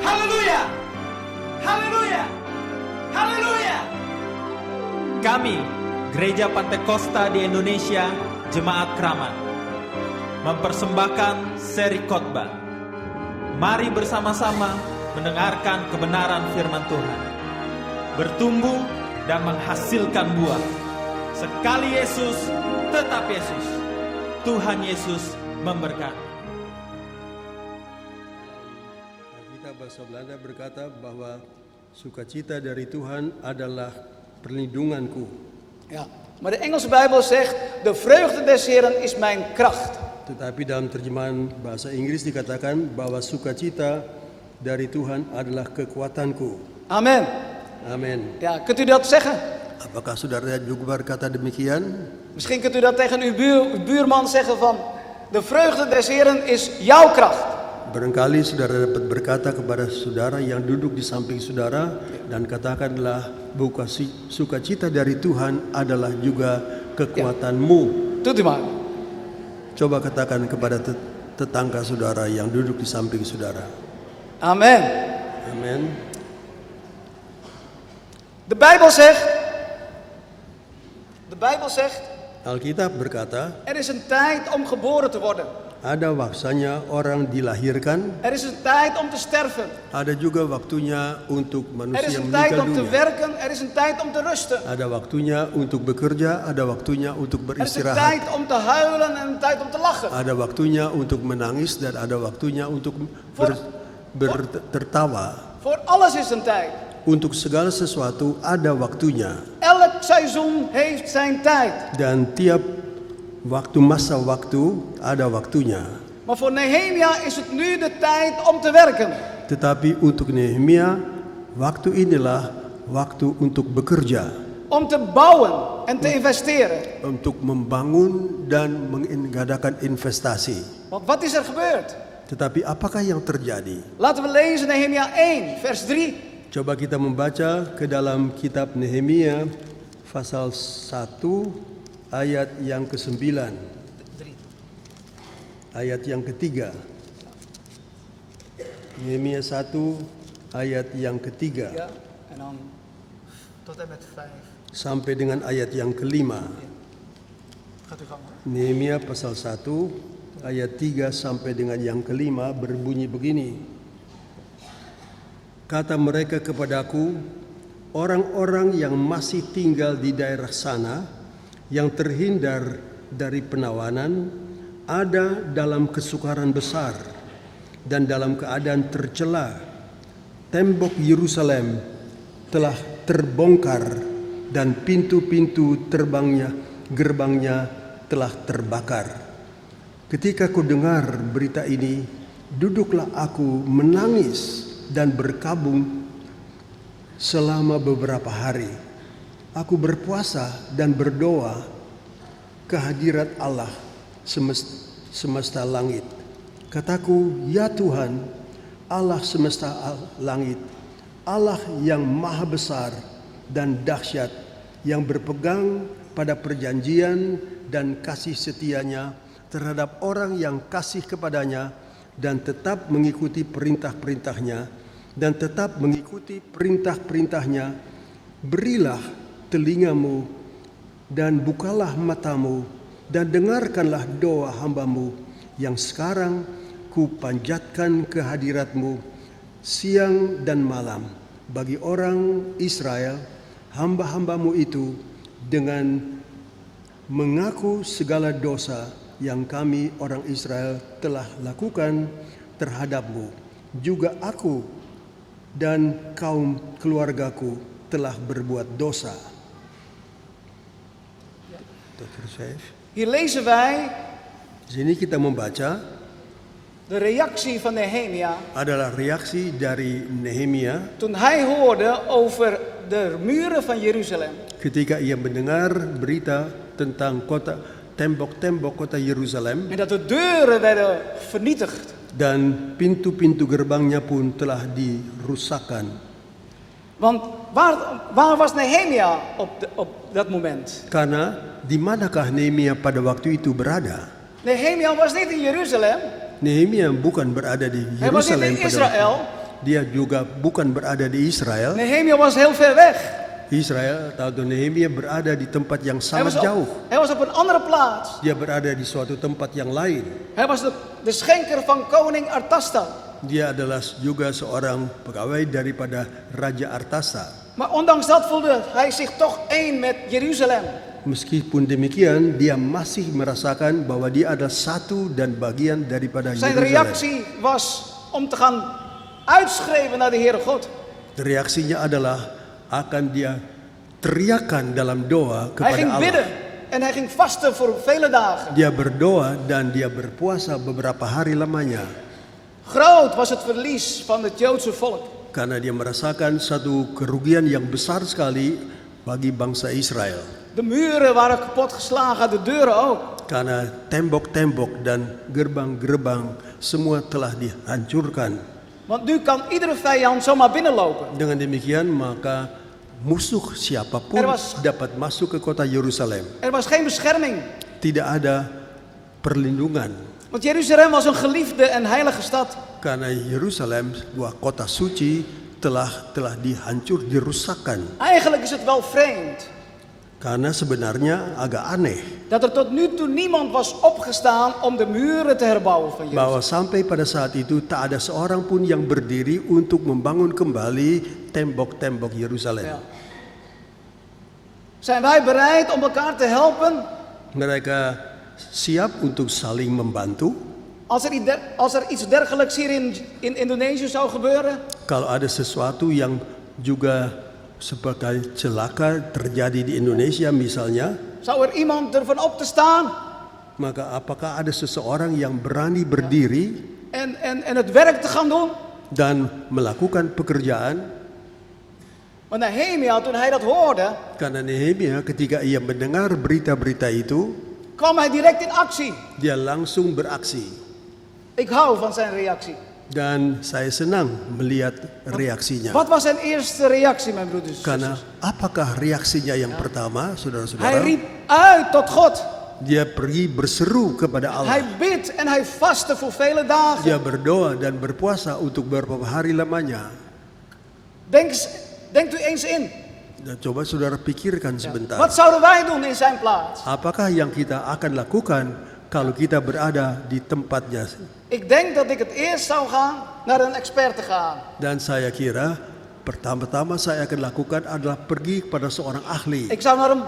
Haleluya! Haleluya! Haleluya! Kami, Gereja Pantai Kosta di Indonesia, Jemaat Kramat, mempersembahkan seri khotbah. Mari bersama-sama mendengarkan kebenaran firman Tuhan, bertumbuh dan menghasilkan buah. Sekali Yesus, tetap Yesus. Tuhan Yesus memberkati. Kita bahasa Belanda berkata bahwa sukacita dari Tuhan adalah perlindunganku. Ja, maar de Engelse Bijbel zegt, de vreugde des Heren is mijn kracht. Tetapi dalam terjemahan bahasa Inggris dikatakan bahwa sukacita dari Tuhan adalah kekuatanku. Amen. Amin. Ja, kunt u dat zeggen? Apakah saudara juga berkata demikian? Misschien kunt u dat tegen uw buurman zeggen van, de vreugde des Heren is jouw kracht. Barangkali saudara dapat berkata kepada saudara yang duduk di samping saudara dan katakanlah bahwa sukacita dari Tuhan adalah juga kekuatanmu. Doet u maar. Coba katakan kepada tetangga saudara yang duduk di samping saudara. Amen. Amin. De Bijbel zegt, Alkitab berkata, er is een tijd om geboren te worden. ada waktunya orang dilahirkan, Er is een tijd om te sterven. ada juga waktunya untuk Er is manusia een tijd meninggal om te dunia. werken, er is een tijd om te rusten. Ada waktunya untuk bekerja, ada waktunya untuk Er is een beristirahat. tijd om te huilen en een tijd om te lachen. Ada waktunya untuk menangis dan ada waktunya untuk tertawa. Voor alles is een tijd. Untuk segala sesuatu ada waktunya. Elk seizoen heeft zijn tijd. Dan tiap masa waktu ada waktunya. Maar voor Nehemia is het nu de tijd om te werken. Tetapi untuk Nehemia, waktu inilah waktu untuk bekerja. Om te bouwen en te investeren. Untuk membangun dan mengadakan investasi. Want wat is er gebeurd? Tetapi apakah yang terjadi? Laten we lezen Nehemia 1 vers 3. Coba kita membaca ke dalam kitab Nehemia pasal 1 ayat yang ke-9. Ayat yang ketiga. Nehemia 1 ayat yang ketiga. Ja, en dan tot en met 5. Sampai dengan ayat yang kelima. Gaat u gang. Nehemia pasal 1 ayat 3 sampai dengan yang kelima berbunyi begini. Kata mereka kepadaku, orang-orang yang masih tinggal di daerah sana, yang terhindar dari penawanan, ada dalam kesukaran besar dan dalam keadaan tercela. Tembok Yerusalem telah terbongkar dan pintu-pintu gerbangnya telah terbakar. Ketika ku dengar berita ini, duduklah aku menangis dan berkabung selama beberapa hari. Aku berpuasa dan berdoa kehadirat Allah semesta langit. Kataku, ya Tuhan, Allah semesta langit, Allah yang maha besar dan dahsyat, yang berpegang pada perjanjian dan kasih setianya terhadap orang yang kasih kepadanya dan tetap mengikuti perintah-perintahnya dan tetap mengikuti perintah-perintahnya. Berilah telingamu dan bukalah matamu dan dengarkanlah doa hambamu yang sekarang ku panjatkan kehadiratmu siang dan malam bagi orang Israel, hamba-hambamu itu, dengan mengaku segala dosa yang kami orang Israel telah lakukan terhadapmu. Juga aku dan kaum keluargaku telah berbuat dosa. Hier lezen wij Di sini kita membaca de reactie van Nehemia adalah reaksi dari Nehemia toen hij hoorde over de muren van Jeruzalem. ketika ia mendengar berita tentang tembok-tembok kota Yerusalem En dat de deuren werden vernietigd. dan pintu-pintu gerbangnya pun telah dirusakkan. Want waar was Nehemia op dat moment? Karena di manakah Nehemia pada waktu itu berada? Nehemia was niet in Jeruzalem. Nehemia bukan berada di Hij was niet Yerusalem in pada Israël. waktu. Dia juga bukan berada di Israel. Nehemia was heel ver weg. Israel atau Nehemia berada di tempat yang Hij sangat jauh. was op een andere plaats. Dia berada di suatu tempat yang lain. Hij was de schenker van koning Artasta. Dia adalah juga seorang pegawai daripada Raja Artasa. Maar ondanks dat voelde hij zich toch één met Jeruzalem. Meskipun demikian, dia masih merasakan bahwa dia adalah satu dan bagian daripada Zijn Yerusalem. reactie was om te gaan uitschreeuwen naar de Heere God. Reaksinya adalah akan dia teriakan dalam doa Hij kepada ging Allah. bidden en hij ging vasten voor vele dagen. Dia berdoa dan dia berpuasa beberapa hari lamanya. Groot was het verlies van het Joodse volk. Karena dia merasakan satu kerugian yang besar sekali bagi bangsa Israel. De muren waren kapot geslagen, de deuren ook. Karena tembok-tembok dan gerbang-gerbang semua telah dihancurkan. Want nu kan iedere vijand zomaar binnenlopen. Dengan demikian maka musuh siapapun dapat masuk ke kota Yerusalem. Er was geen bescherming. Tidak ada perlindungan. Want Jeruzalem was een geliefde en heilige stad. Karena Yerusalem, sebuah kota suci, telah dirusakkan. Eigenlijk is het wel vreemd Karena sebenarnya agak aneh dat er tot nu toe niemand was opgestaan om de muren te herbouwen van Jeruzalem. bahwa sampai pada saat itu tak ada seorang pun yang berdiri untuk membangun kembali tembok-tembok Yerusalem. Ja. Zijn wij bereid om elkaar te helpen Mereka siap untuk saling membantu. als er iets dergelijks hier in Indonesië zou gebeuren? Kalau ada sesuatu yang juga seperti celaka terjadi di Indonesia misalnya, Zou er iemand durven op te staan maka apakah ada seseorang yang berani berdiri en het werk te gaan doen? dan melakukan pekerjaan? Want Nehemia, toen hij dat hoorde, Karena Nehemia ketika ia mendengar berita-berita itu, kwam hij direct in actie. dia langsung beraksi. Ik hou van zijn reactie. Dan saya senang melihat reaksinya. Wat was zijn eerste reactie, mijn broeders? Karena apakah reaksinya yang pertama, Hij saudara-saudara? riep uit tot God. Dia pergi berseru kepada Allah. Hij bidt en hij vastte voor vele dagen. Dia berdoa dan berpuasa untuk beberapa hari lamanya. Denkt u eens in. Dan coba saudara pikirkan sebentar. Wat zouden wij doen in zijn plaats? Apakah yang kita akan lakukan kalau kita berada di tempatnya? Ik denk dat ik het eerst zou gaan naar een expert te gaan. Dan saya kira pertama-tama saya akan lakukan adalah pergi kepada seorang ahli. Ik zou naar een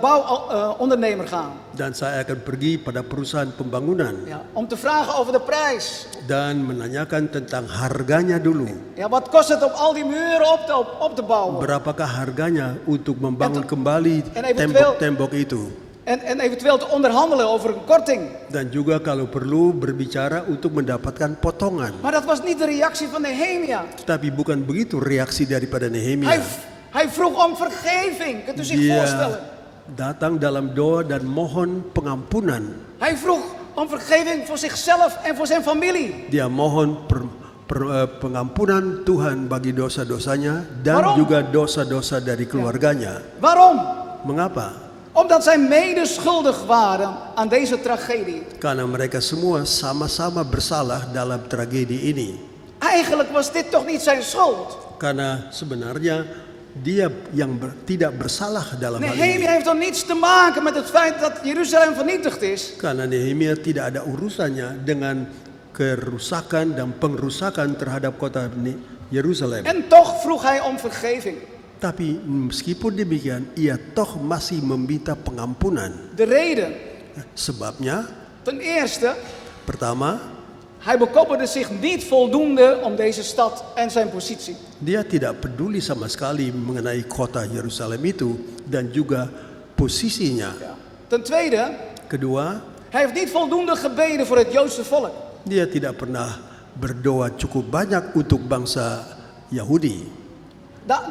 bouwondernemer gaan. Dan saya akan pergi pada perusahaan pembangunan. Ja, om te vragen over de prijs. Dan menanyakan tentang harganya dulu. Ja, wat kost het om al die muren op te bouwen? Berapakah harganya untuk membangun kembali en eventueel- tembok-tembok itu? En eventueel te onderhandelen over een korting. Dan juga kalau perlu berbicara untuk mendapatkan potongan. Maar dat was niet de reactie van Nehemia. Tapi bukan begitu reaksi daripada Nehemia. Hij vroeg om vergeving. Kunt u zich Dia voorstellen? datang dalam doa dan mohon pengampunan. Hij vroeg om vergeving voor zichzelf en voor zijn familie. Dia mohon pengampunan Tuhan bagi dosa-dosanya dan Waarom? juga dosa-dosa dari keluarganya. Waarom? Mengapa? Omdat zij medeschuldig waren aan deze tragedie. Karena mereka semua sama-sama bersalah dalam tragedi ini. Eigenlijk was dit toch niet zijn schuld? Karena sebenarnya dia yang tidak bersalah dalam hal Nehemia ini. heeft dan niets te maken met het feit dat Jeruzalem vernietigd is. Karena Nehemia tidak ada urusannya dengan kerusakan dan pengrusakan terhadap kota Yerusalem. En toch vroeg hij om vergeving. Tapi meskipun demikian, ia toh masih meminta pengampunan. De reden, Sebabnya, ten eerste, pertama, hij bekopperde zich niet voldoende om deze stad en zijn positie. dia tidak peduli sama sekali mengenai kota Yerusalem itu dan juga posisinya. Ja. Ten tweede, Kedua, hij heeft niet voldoende gebeden voor het Joodse volk. dia tidak pernah berdoa cukup banyak untuk bangsa Yahudi.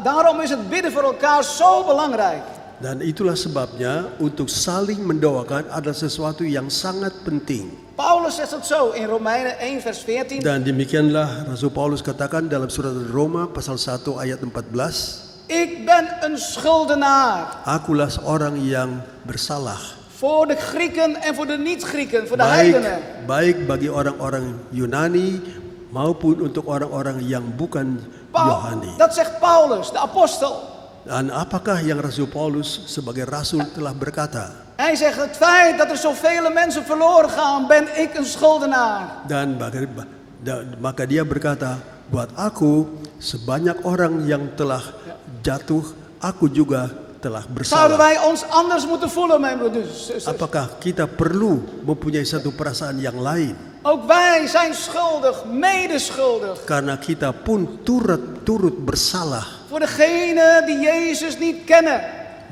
Daarom is het bidden voor elkaar zo belangrijk. Dan itulah sebabnya untuk saling mendoakan adalah sesuatu yang sangat penting. Paulus zegt het zo in Romeinen 1 vers 14. Dan demikianlah Rasul Paulus katakan dalam surat Roma pasal 1 ayat 14. Ik ben een schuldenaar. Akulah seorang yang bersalah. Voor de Grieken en voor de niet-Grieken, voor de heidenen. Baik bagi orang-orang Yunani maupun untuk orang-orang yang bukan Yahudi. Dat zegt Paulus, de apostel. Dan apakah yang Rasul Paulus sebagai rasul telah berkata? Hij zegt, het feit dat er zoveel mensen verloren gaan, ben ik een schuldenaar. Dan maka dia berkata, buat aku sebanyak orang yang telah jatuh, aku juga telah Zouden bersalah. wij ons anders moeten voelen, mijn broeders en zusters? Apakah kita perlu mempunyai satu perasaan yang lain? Ook wij zijn schuldig, medeschuldig. Karena kita pun turut bersalah, Voor degenen die Jezus niet kennen.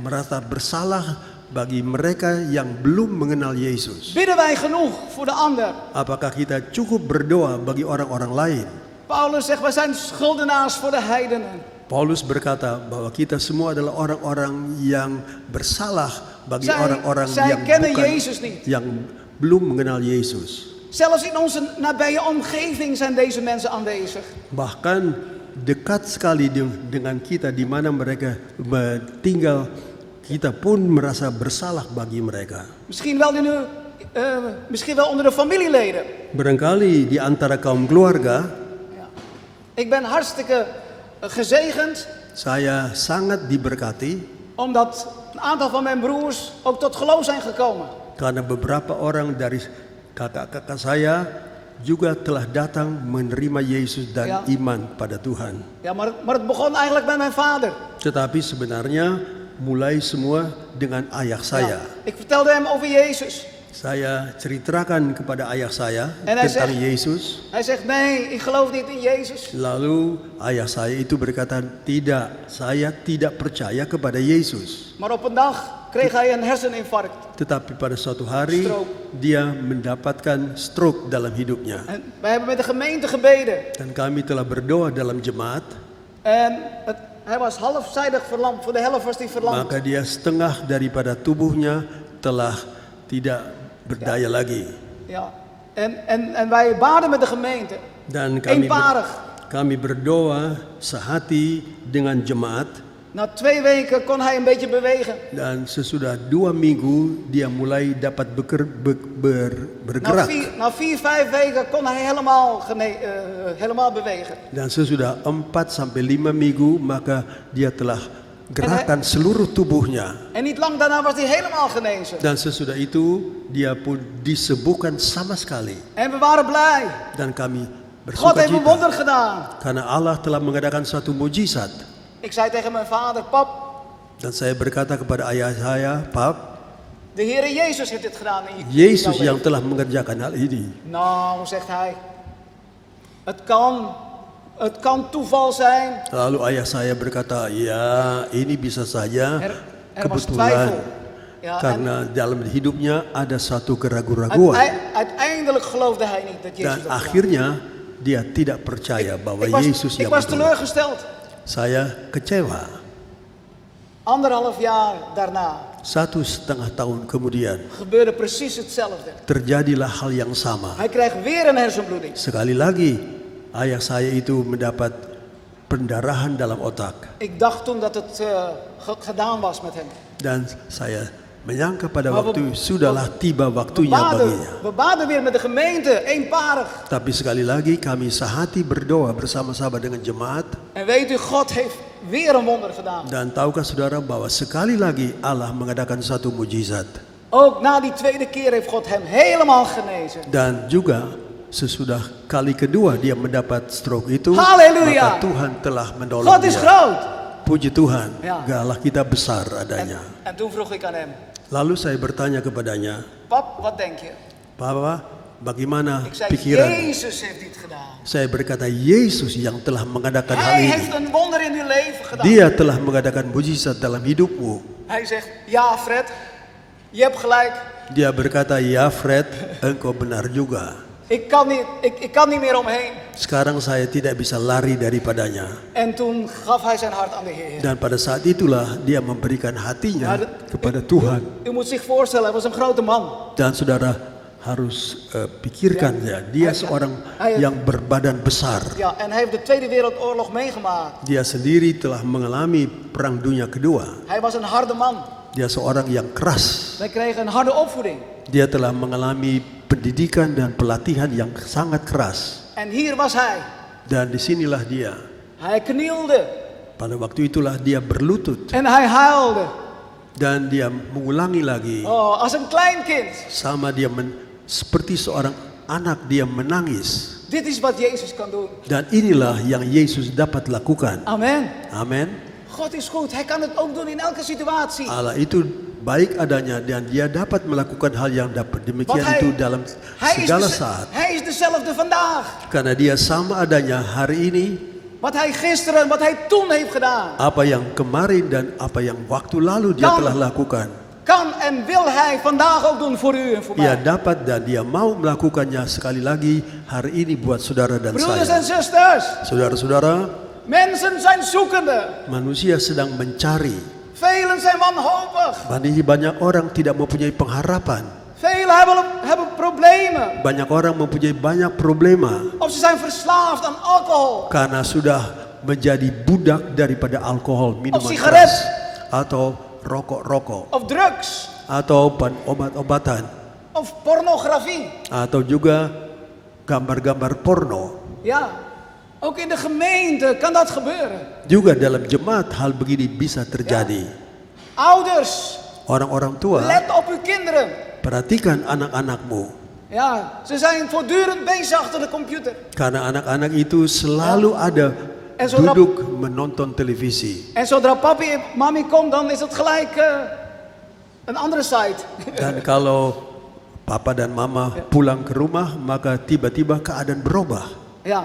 merasa bersalah bagi mereka yang belum mengenal Yesus. Bidden wij genoeg voor de ander? Apakah kita cukup berdoa bagi orang-orang lain? Paulus zegt, wij zijn schuldenaars voor de heidenen. Paulus berkata bahwa kita semua adalah orang-orang yang bersalah bagi Zij- orang-orang zij yang kennen bukan, Jezus niet. yang belum mengenal Yesus. Zelfs in onze nabije omgeving zijn deze mensen aanwezig. Bahkan dekat sekali dengan kita di mana mereka tinggal, kita pun merasa bersalah bagi mereka. Misschien wel onder de familieleden. Barangkali di antara kaum keluarga, Ik ben hartstikke gezegend, saya sangat diberkati omdat een aantal van mijn broers ook tot geloof zijn gekomen. karena beberapa orang dari kakak-kakak saya juga telah datang menerima Yesus dan Ya. iman pada Tuhan. Ja, maar het begon eigenlijk met mijn vader. Tetapi sebenarnya mulai semua dengan ayah saya. Ja, ik vertelde hem over Jezus. Saya ceritakan kepada ayah saya En hij tentang zegt- Yesus. Hij zegt, nee, ik geloof niet in Jezus. Lalu ayah saya itu berkata, tidak, saya tidak percaya kepada Yesus. Maar op een dag kreeg hij een herseninfarct. Tetapi pada suatu hari Stroke. dia mendapatkan stroke dalam hidupnya. En wij hebben met de gemeente gebeden. Dan kami telah berdoa dalam jemaat, En hij was halfzijdig verlamd. Voor de helft was hij verlamd. maka dia setengah daripada tubuhnya telah tidak berdaya lagi. Ja. En wij baden met de gemeente. Dan Eenparig. kami berdoa sehati dengan jemaat. Na 2 weken kon hij een beetje bewegen. Dan sesudah 2 minggu dia mulai dapat bergerak. Na 4-5 weken kon hij helemaal bewegen. Dan sesudah 4 sampai 5 minggu maka dia telah gerakan seluruh tubuhnya. En niet lang daarna was hij helemaal genezen. Dan sesudah itu dia pun disembuhkan sama sekali. En we waren blij. Dan kami God heeft een wonder bersukacita gedaan. karena Allah telah mengadakan satu mujizat. Ik zei tegen mijn vader, pap, Dan saya berkata kepada ayah saya, Pap, de Heere Jezus heeft dit gedaan in Yesus jouw yang leven. telah mengerjakan hal ini. Nou, zegt hij, het kan toeval zijn. Lalu ayah saya berkata, ya ini bisa saja Er was kebetulan. twijfel. Ja, en Karena dalam hidupnya ada satu keraguan-raguan. uiteindelijk geloofde hij niet dat Jezus Dan dat gedaan. akhirnya dia tidak percaya bahwa Yesus Ik yang was betul. teleurgesteld. Saya kecewa. 1,5 jaar daarna 1,5 tahun kemudian gebeurde precies hetzelfde. terjadilah hal yang sama. Hij krijgt weer een hersenbloeding. Sekali lagi ayah saya itu mendapat pendarahan dalam otak. Ik dacht toen dat het gedaan was met hem. Dan saya menyangka pada Maar waktu sudahlah tiba We waktunya baginya. baden weer met de gemeente, eenparig. Tapi sekali lagi kami sehati berdoa bersama-sama dengan jemaat. En weet u, God heeft weer een wonder gedaan. Dan tahukah saudara bahwa sekali lagi Allah mengadakan satu mujizat. Ook na die tweede keer heeft God hem helemaal genezen. Dan juga sesudah kali kedua dia mendapat stroke itu, Halleluja. maka Tuhan telah menolong God is dia. groot. Puji Tuhan, Ja. Allah kita besar adanya. En toen vroeg ik aan hem, Lalu saya bertanya kepadanya, pap, wat denk je? Papa, bagaimana Ik zei, pikiran? Jezus heeft dit gedaan. Saya berkata, Yesus yang telah mengadakan hal Hij ini. heeft een wonder in uw leven gedaan. Dia telah mengadakan mujizat dalam hidupmu. Hij zegt, ja Fred, je hebt gelijk. Dia berkata, ya Fred, engkau benar juga. Ik kan niet meer omheen. Sekarang saya tidak bisa lari daripadanya. En toen gaf hij zijn hart aan de Heer. Dan pada saat itulah dia memberikan hatinya Ja, kepada Tuhan. U moet zich voorstellen, hij was een grote man. Dan saudara harus pikirkan ya, dia seorang yang berbadan besar. Ja, en hij heeft de Tweede Wereldoorlog meegemaakt. Dia sendiri telah mengalami perang dunia kedua. Hij was een harde man. Dia seorang yang keras. Wij kregen een harde opvoeding. Dia telah mengalami pendidikan dan pelatihan yang sangat keras. En hier was hij. Dan disinilah dia. Hij knielde. Pada waktu itulah dia berlutut. En hij huilde. Dan dia mengulangi lagi. Oh, als een klein kind. Sama dia seperti seorang anak dia menangis. Dit is wat Jezus kan doen. Dan inilah yang Yesus dapat lakukan. Amen. Amin. God is goed. Hij kan het ook doen in elke situatie. Allah itu baik adanya dan dia dapat melakukan hal yang dapat demikian itu dalam segala saat. Hij is dezelfde vandaag. Karena dia sama adanya hari ini. Wat hij gisteren, wat hij toen heeft gedaan. Apa yang kemarin dan apa yang waktu lalu dia telah lakukan. Kan en wil hij vandaag ook doen voor u en voor Dia mij. dapat dan dia mau melakukannya sekali lagi hari ini buat saudara dan Broeders saya. en zusters. Saudara-saudara, Mensen zijn zoekende. manusia sedang mencari. Velen zijn wanhopig. Banyak orang tidak mempunyai pengharapan. Velen hebben problemen. Banyak orang mempunyai banyak problema. Of ze zijn verslaafd aan alcohol. Karena sudah menjadi budak daripada alkohol, minuman sigaret. keras, atau rokok-rokok, Of drugs. atau obat-obatan, Of pornografie. atau juga gambar-gambar porno. Ja. Ook in de gemeente kan dat gebeuren. Juga dalam jemaat hal begini bisa terjadi. Ouders, Orang-orang tua, let op uw kinderen. perhatikan anak-anakmu. Ja, ze zijn voortdurend bezig achter de computer. Karena anak-anak itu selalu ada En zodra- duduk menonton televisi. En zodra papi en mami komt, dan is het gelijk een andere site. Dan kalau papa dan mama pulang ke rumah, maka tiba-tiba keadaan berubah. Ja.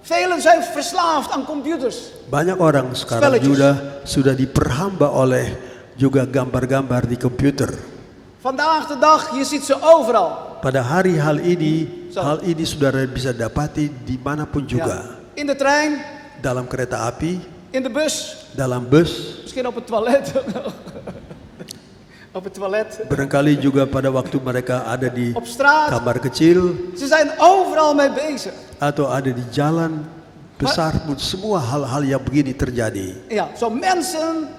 Velen zijn verslaafd aan computers. Banyak orang sekarang Spelletjes. sudah diperhamba oleh juga gambar-gambar di komputer. Vandaag de dag, je ziet ze overal. Pada hari hal ini saudara bisa dapati dimanapun juga. In de trein, Dalam kereta api, in de bus, dalam bus, misschien op het toilet. Op het toilet. barangkali juga pada waktu mereka ada di Op straat. kamar kecil Ze zijn overal mee bezig. atau ada di jalan besar pun semua hal-hal yang begini terjadi. Ja, zo mensen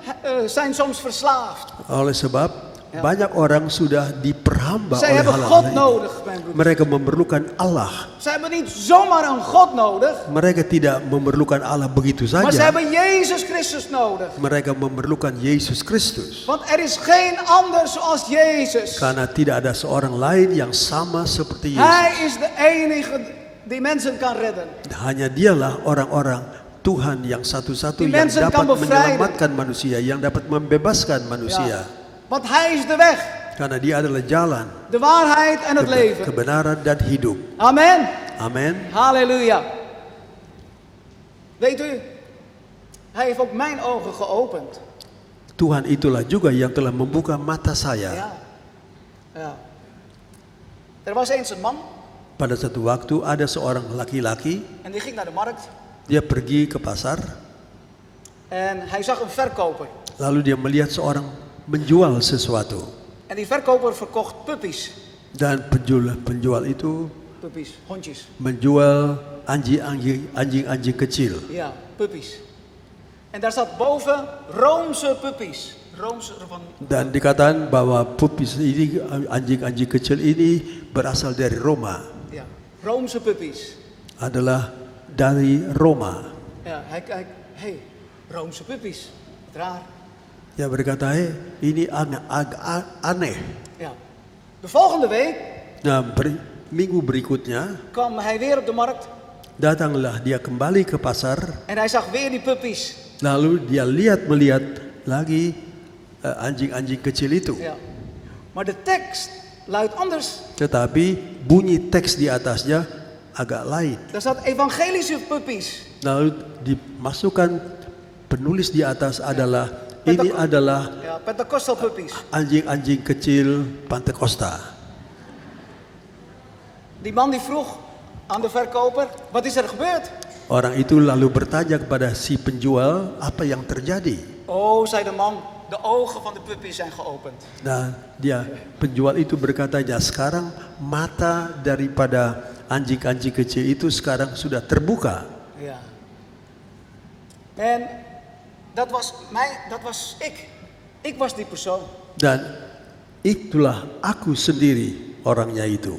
zijn soms verslaafd. Oleh sebab banyak orang sudah diperhamba Zij oleh hebben hal-hal God ini. nodig, mijn broeder. Mereka memerlukan Allah. Ze hebben niet zomaar een God nodig, Mereka tidak memerlukan Allah begitu maar ze saja. hebben Jezus Christus nodig. Mereka memerlukan Yesus Kristus. Want er is geen ander zoals Jezus. Karena tidak ada seorang lain yang sama seperti Yesus. Hij is de enige die mensen kan redden. Hanya dialah orang-orang Tuhan yang satu-satu Die yang mensen dapat kan bevrijden. menyelamatkan manusia, yang dapat membebaskan manusia. Want hij is de weg, Karena dia adalah jalan, de waarheid en het leven. kebenaran dan hidup. Amen. Amin. Halleluja. Weet u, hij heeft ook mijn ogen geopend. Tuhan itulah juga yang telah membuka mata saya. Ja. Ja. Er was eens een man Pada satu waktu ada seorang laki-laki, en die ging naar de markt dia pergi ke pasar, en hij zag een verkoper. lalu dia melihat seorang menjual sesuatu. En die verkoper verkocht puppies. Dan penjual itu Puppies, hondjes. menjual anjing-anjing kecil. Ja, puppies. En daar staat boven Roomse puppies. Roomse van... Dan dikatakan bahwa puppies ini, anjing-anjing kecil ini berasal dari Roma. Ja, Roomse puppies. Adalah dari Roma. Ja, hey, Roomse puppies. Wat raar. Dia berkata, ini aneh. Ja. De volgende week Nah, minggu berikutnya kwam hij weer op de markt datanglah dia kembali ke pasar. en hij zag weer die puppies. Lalu dia melihat lagi anjing-anjing kecil itu. Ja. Maar de tekst luidt anders. Tetapi bunyi teks di atasnya agak lain. Daar staat evangelische puppies. Lalu dimasukkan penulis di atas adalah ini adalah Ja, Pentecostal puppies. anjing-anjing kecil Pantekosta. Die man die vroeg aan de verkoper, wat is er gebeurd? Orang itu lalu bertanya kepada si penjual apa yang terjadi. Oh, zei de man, de ogen van de puppies zijn geopend. Nah, penjual itu berkatanya, sekarang mata daripada anjing-anjing kecil itu sekarang sudah terbuka. Ja. En dat was ik. Ik was die persoon. Dan itulah aku sendiri orangnya itu.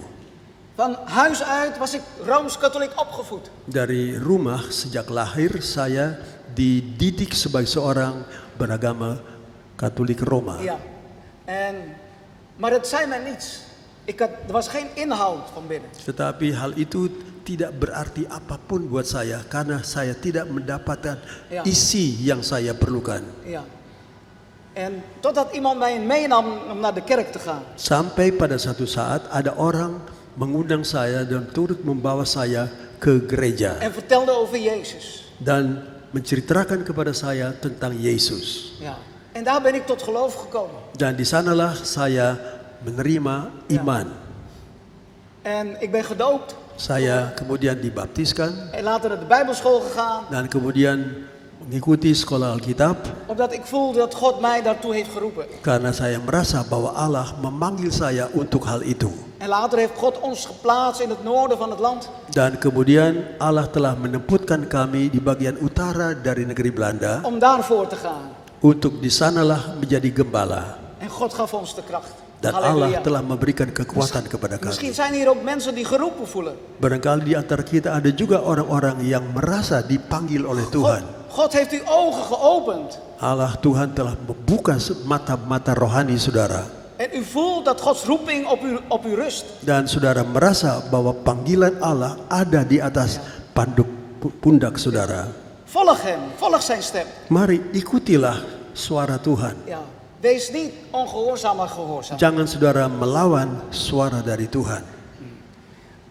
Van huis uit was ik Rooms-Katholiek opgevoed. Dari rumah sejak lahir saya dididik sebagai seorang beragama Katolik Roma. Ja. Maar het zei mij niets. Er was geen inhoud van binnen. Tetapi hal itu tidak berarti apapun buat saya karena saya tidak mendapatkan isi yang saya perlukan. Ja. En totdat iemand mij meenam om naar de kerk te gaan. Sampai pada satu saat ada orang mengundang saya dan turut membawa saya ke gereja. En vertelde over Jezus. Dan menceritakan kepada saya tentang Yesus. Ja. En daar ben ik tot geloof gekomen. Dan di sanalah saya menerima iman. En ik ben gedoopt. Saya kemudian dibaptiskan. En later naar de Bijbelschool gegaan. Dan kemudian mengikuti sekolah Alkitab. Omdat ik voelde dat God mij daartoe heeft geroepen. Karena saya merasa bahwa Allah memanggil saya untuk hal itu. En later heeft God ons geplaatst in het noorden van het land. Dan kemudian Allah telah menempatkan kami di bagian utara dari negeri Belanda. Om daarvoor te gaan. Untuk di sanalah menjadi gembala. En God gaf ons de kracht. Dan Allah telah memberikan kekuatan kepada Misschien kami. zijn hier ook mensen die geroepen voelen. Barangkali di antara kita ada juga orang-orang yang merasa dipanggil oleh Tuhan. God heeft uw ogen geopend. Allah Tuhan telah membuka mata-mata rohani saudara. En u voelt dat Gods roeping op u rust. Dan saudara merasa bahwa panggilan Allah ada di atas pundak saudara. Volg hem, volg zijn stem. Mari ikutilah suara Tuhan. Ja. Wees niet ongehoorzaam, maar gehoorzaam. Jangan saudara melawan suara dari Tuhan.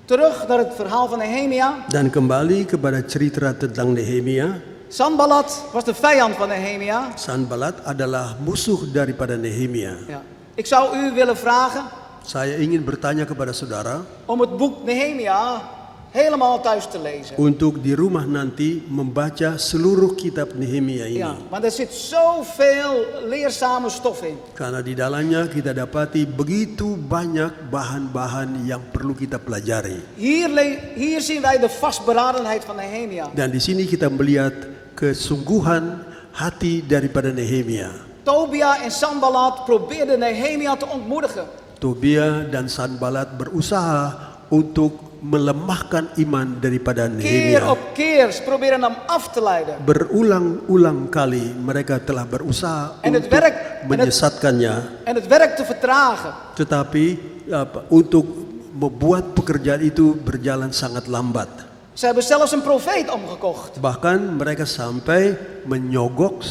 Terug naar het verhaal van Nehemia. Dan kembali kepada cerita tentang Nehemia. Sanballat was de vijand van Nehemia. Sanballat adalah musuh daripada Nehemia. Ja. Ik zou u willen vragen Saya ingin bertanya kepada saudara om het boek Nehemia helemaal thuis te lezen. untuk di rumah nanti membaca seluruh kitab Nehemia ini. Ja, want er zit zoveel leerzame stof in. Karena di dalamnya kita dapati begitu banyak bahan-bahan yang perlu kita pelajari. Hier zien wij de vastberadenheid van Nehemia. Dan di sini kita melihat kesungguhan hati daripada Nehemia. Tobia en Sanballat probeerden Nehemia te ontmoedigen. Tobia dan Sanballat berusaha untuk melemahkan iman daripada Keer Nehemia. op keer ze proberen hem af te leiden. Berulang-ulang kali mereka telah berusaha En het untuk werk- menyesatkannya, En het werk te vertragen. tetapi untuk membuat pekerjaan itu berjalan sangat lambat. Ze hebben zelfs een profeet omgekocht. Bahkan mereka sampai menyogok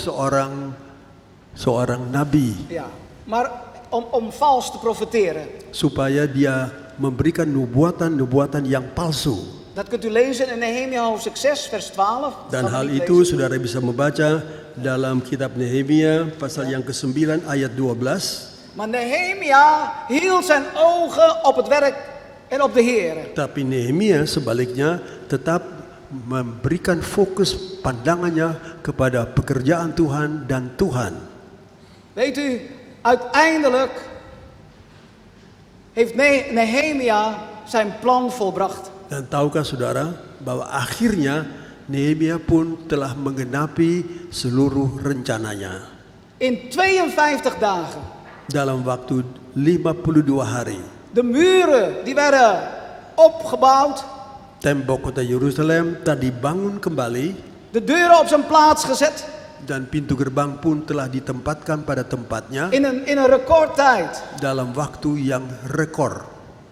seorang nabi Ja, maar om vals te profeteren. supaya dia memberikan nubuatan-nubuatan yang palsu. Dat kunt u lezen in Nehemia hoofdstuk 6 vers 12. Dan Zal ik hal niet itu lezen. saudara bisa membaca dalam kitab Nehemia pasal yang ke-9 ayat 12. Maar Nehemia hield zijn ogen op het werk en op de Heer. Tapi Nehemia sebaliknya tetap memberikan fokus pandangannya kepada pekerjaan Tuhan dan Tuhan. Weet u, uiteindelijk heeft Nehemia zijn plan volbracht. Dan tahukah saudara bahwa akhirnya Nehemia pun telah menggenapi seluruh rencananya. In 52 dagen. Dalam waktu 52 hari. De muren die werden opgebouwd. Tembok kota Yerusalem tadi bangun kembali. De deuren op zijn plaats gezet. Dan pintu gerbang pun telah ditempatkan pada tempatnya. In een recordtijd. Dalam waktu yang rekor.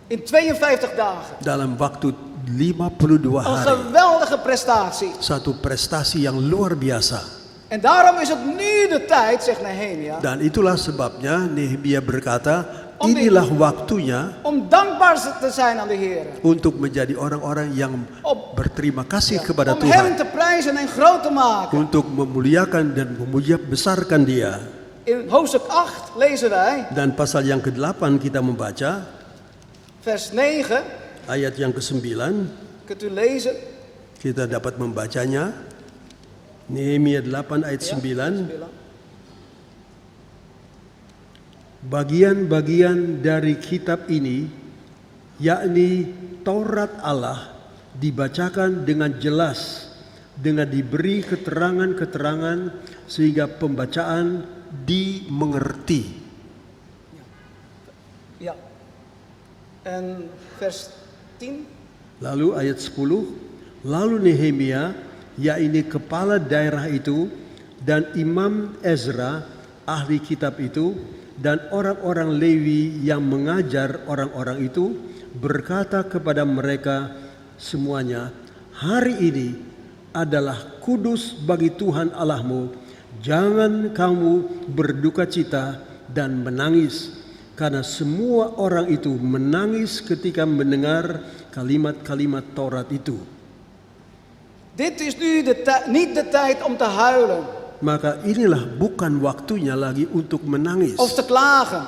In 52 dagen. Dalam waktu 52 Een hari. geweldige prestatie. Satu prestasi yang luar biasa. En daarom is het nu de tijd, zegt Nehemia, Dan itulah sebabnya Nehemia berkata, inilah waktunya om dankbaar te zijn aan de Heer. untuk menjadi orang-orang yang berterima kasih kepada Om hem Tuhan. te prijzen en groot te maken. Untuk memuliakan dan memuja besarkan dia. In hoofdstuk 8 lezen wij, Dan pasal yang ke-8 kita membaca, vers 9, ayat yang ke-9, kunt u lezen. kita dapat membacanya. Nehemia 8 ayat 9. Bagian-bagian dari kitab ini, yakni Taurat Allah, dibacakan dengan jelas, dengan diberi keterangan-keterangan sehingga pembacaan dimengerti. Ja. En vers 10. Lalu ayat 10, lalu Nehemia, yakni kepala daerah itu, dan Imam Ezra, ahli kitab itu, dan orang-orang Lewi yang mengajar orang-orang itu, berkata kepada mereka semuanya, hari ini adalah kudus bagi Tuhan Allahmu. Jangan kamu berduka cita dan menangis, karena semua orang itu menangis ketika mendengar kalimat-kalimat Taurat itu. Dit is nu niet de tijd om te huilen Maka inilah bukan waktunya lagi untuk menangis, of te klagen.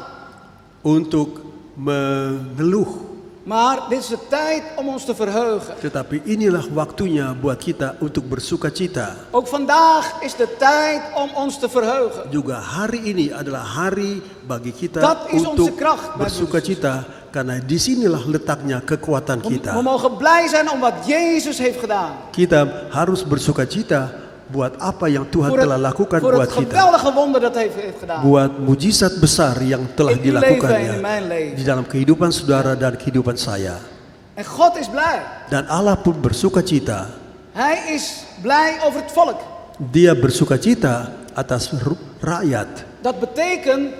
untuk mengeluh. Maar dit is de tijd om ons te verheugen. Tetapi inilah waktunya buat kita untuk bersuka cita. Ook vandaag is de tijd om ons te verheugen. Juga hari ini adalah hari bagi kita Dat is untuk onze kracht, bersuka cita, karena disinilah letaknya kekuatan We kita. mogen blij zijn om wat Jezus heeft gedaan. Kita harus bersuka cita buat apa yang Tuhan telah lakukan voor buat het kita. geweldige wonder dat hij heeft gedaan. Buat mujizat besar yang telah In uw leven en dilakukannya in mijn leven. di dalam kehidupan saudara dan kehidupan saya. En God is blij. Dan Allah pun bersuka cita. Hij is blij over het volk. Dia bersuka cita atas rakyat, Dat betekent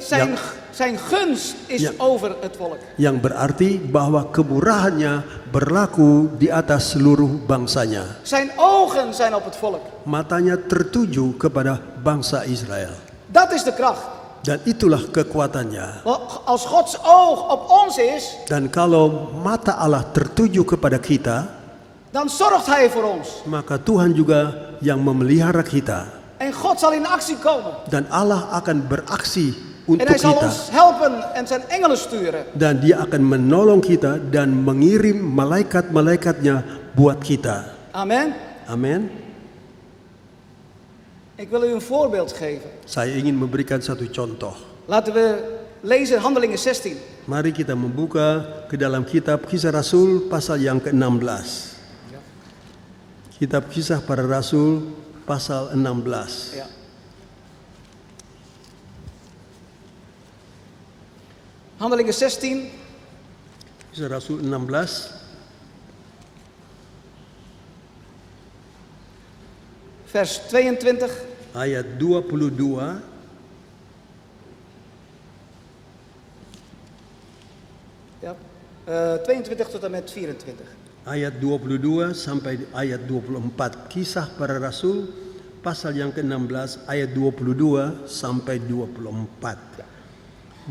zijn gunst is Ja. over het volk. yang berarti bahwa kemurahannya berlaku di atas seluruh bangsanya. Zijn ogen zijn op het volk. Matanya tertuju kepada bangsa Israel. Dat is de kracht. Dan itulah kekuatannya. Want als Gods oog op ons is, Dan kalau mata Allah tertuju kepada kita, dan zorgt Hij voor ons. maka Tuhan juga yang memelihara kita. En God zal in actie komen. Dan Allah akan beraksi En untuk Hij zal kita. ons helpen en zijn engelen sturen. Dan dia akan menolong kita dan mengirim malaikat-malaikatnya buat kita. Amen. Amin. Ik wil u een voorbeeld geven. Saya ingin memberikan satu contoh. Laten we lezen Handelingen 16. Mari kita membuka ke dalam kitab Kisah Rasul pasal yang ke-16. Kitab Kisah Para Rasul pasal 16. Ja. Handelingen 16, Kisah Rasul 16 vers 22. ayat 22 Ja. 22 tot en met 24. ayat 22 sampai ayat 24. Kisah Para Rasul pasal yang ke-16 ayat 22 sampai 24.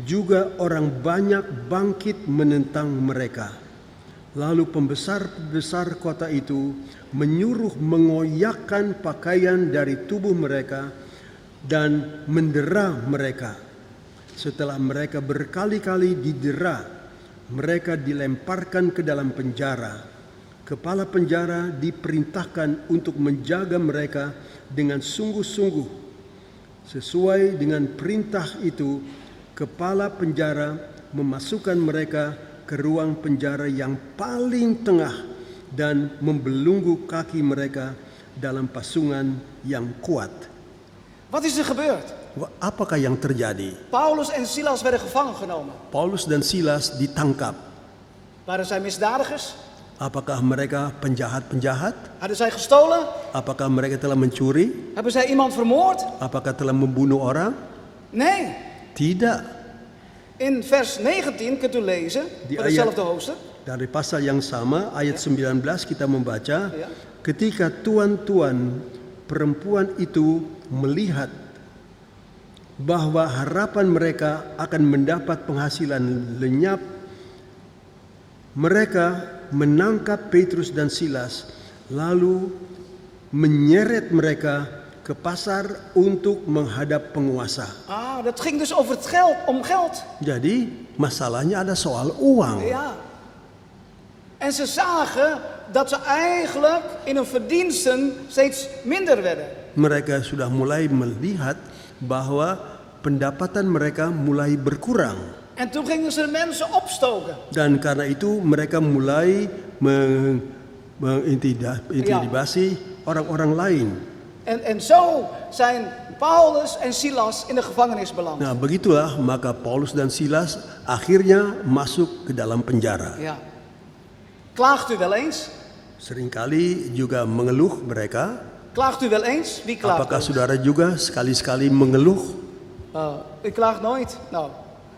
Juga orang banyak bangkit menentang mereka. Lalu pembesar-pembesar kota itu menyuruh mengoyakkan pakaian dari tubuh mereka dan mendera mereka. Setelah mereka berkali-kali didera, mereka dilemparkan ke dalam penjara. Kepala penjara diperintahkan untuk menjaga mereka dengan sungguh-sungguh. Sesuai dengan perintah itu, kepala penjara memasukkan mereka ke ruang penjara yang paling tengah dan membelenggu kaki mereka dalam pasungan yang kuat. Wat is er gebeurd? Apakah yang terjadi? Paulus en Silas werden gevangen genomen. Paulus dan Silas ditangkap. Waren zij misdadigers? Apakah mereka penjahat-penjahat? Hadden zij gestolen? Apakah mereka telah mencuri? Hebben zij iemand vermoord? Apakah telah membunuh orang? Nee. Tidak. In vers 19 kunt u lezen, Die van ayat- hetzelfde hoofdstuk. Dari pasal yang sama, ayat 19 kita membaca, Ya. ketika tuan-tuan perempuan itu melihat bahwa harapan mereka akan mendapat penghasilan lenyap, mereka menangkap Petrus dan Silas, lalu menyeret mereka ke pasar untuk menghadap penguasa. Ah, dat ging dus over het geld, om geld. Jadi masalahnya ada soal uang. Ja. En ze zagen dat ze eigenlijk in hun verdiensten steeds minder werden. Mereka sudah mulai melihat bahwa pendapatan mereka mulai berkurang. En toen gingen ze de mensen opstoken. Dan karena itu mereka mulai mengintimidasi orang-orang lain. En zo zijn Paulus en Silas in de gevangenis beland. Nah, begitulah maka Paulus dan Silas akhirnya masuk ke dalam penjara. Ja. Klaagt u wel eens? Seringkali juga mengeluh mereka. Klaagt u wel eens? Wie klaagt? Apakah wel eens? saudara juga sekali-sekali mengeluh? Ik klaag nooit. Nou,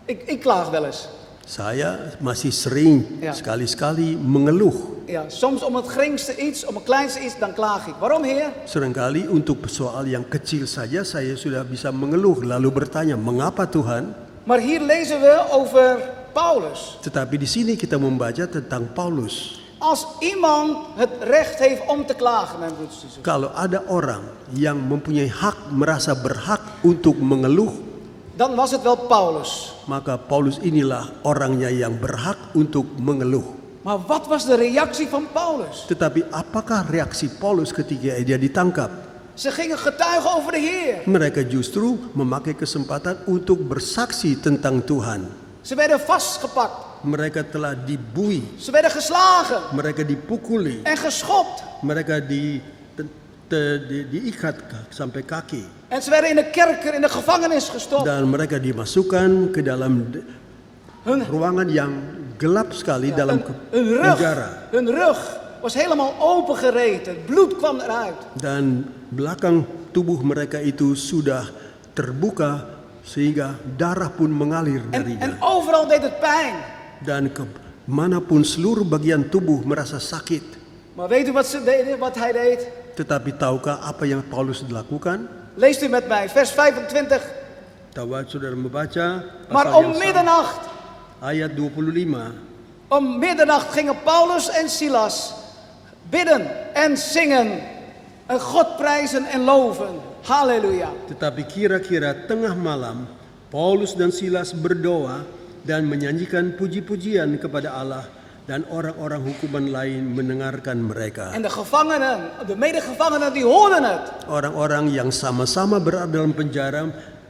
ik klaag wel eens. Saya masih sering Ya. sekali-sekali mengeluh. Ja, soms om het geringste iets, om het kleinste iets, dan klaag ik. Waarom, Heer? Seringkali untuk soal yang kecil saja saya sudah bisa mengeluh lalu bertanya, "Mengapa Tuhan?" Maar hier lezen we over Paulus. Tetapi di sini kita membaca tentang Paulus. Als iemand het recht heeft om te klagen, mijn broeders en zusters, Kalau ada orang yang mempunyai hak, merasa berhak untuk mengeluh, dan was het wel Paulus. maka Paulus inilah orangnya yang berhak untuk mengeluh. Maar wat was de reactie van Paulus? Tetapi apakah reaksi Paulus ketika dia ditangkap? Ze gingen getuigen over de Heer. Mereka justru memakai kesempatan untuk bersaksi tentang Tuhan. Ze werden vastgepakt. Mereka telah dibui, Ze werden geslagen mereka dipukuli, en geschopt. mereka diikat sampai kaki. En ze werden in de kerker, in de gevangenis gestopt. Dan mereka dimasukkan ke dalam Hun, ruangan yang gelap sekali dalam penjara. hun rug was helemaal opengereten. Het bloed kwam eruit. Dan belakang tubuh mereka itu sudah terbuka sehingga darah pun mengalir En darinya. overal deed het pijn. Dan kemanapun seluruh bagian tubuh merasa sakit. Maar weet u wat ze deden, wat hij deed? Tetapi tahukah apa yang Paulus lakukan? Leest u met mij, vers 25. Tahu saudara membaca Maar pasal om yang sama, middernacht, ayat 25. om middernacht gingen Paulus en Silas bidden en zingen. En God prijzen en loven. Halleluja. Tetapi kira-kira tengah malam Paulus dan Silas berdoa dan menyanyikan puji-pujian kepada Allah, dan orang-orang hukuman lain mendengarkan mereka. En de gevangenen, de medegevangenen, die hoorden het. Orang-orang yang sama-sama berada dalam penjara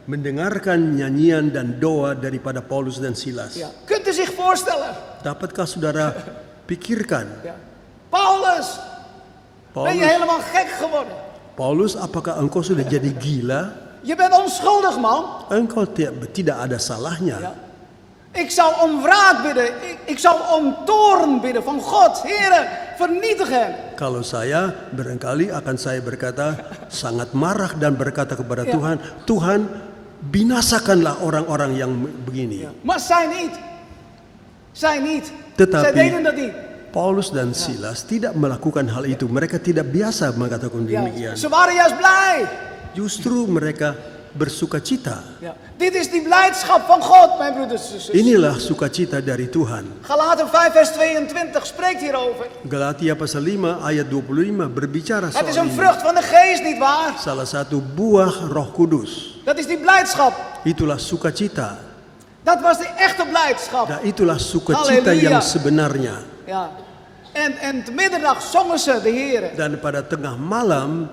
mendengarkan nyanyian dan doa daripada Paulus dan Silas. Ja. Kunt u zich voorstellen? Dapatkah saudara pikirkan? Ja. Paulus, ben je helemaal gek geworden? Paulus, apakah engkau sudah jadi gila? Je bent onschuldig, man. Engkau tidak ada salahnya. Ja. Ik zou om wraak bidden. Ik zou om toorn bidden van God. Heren, vernietig hem. Kalau saya barangkali akan saya berkata sangat marah dan berkata kepada Ya. Tuhan, Tuhan binasakanlah orang-orang yang begini. Maar zij niet. Zij niet. Tetapi- Zij deden dat niet. Paulus dan Silas tidak melakukan hal itu. Mereka tidak biasa mengatakan Ja. demikian. Ze waren juist blij. Justru mereka bersukacita. Ja. Dit is die blijdschap van God, mijn broeders en zusters. Inilah sukacita dari Tuhan. Galaten 5 vers 22 spreekt hierover. Galatia pasal 5 ayat 25 berbicara Het is soal een ini. vrucht van de geest, nietwaar? Salah satu buah Roh Kudus. Dat is die blijdschap. Itulah sukacita. Dat was die echte blijdschap. Dan itulah sukacita Halleluja. yang sebenarnya. Ja. En te middernacht zongen ze de Heer. Dan pada tengah malam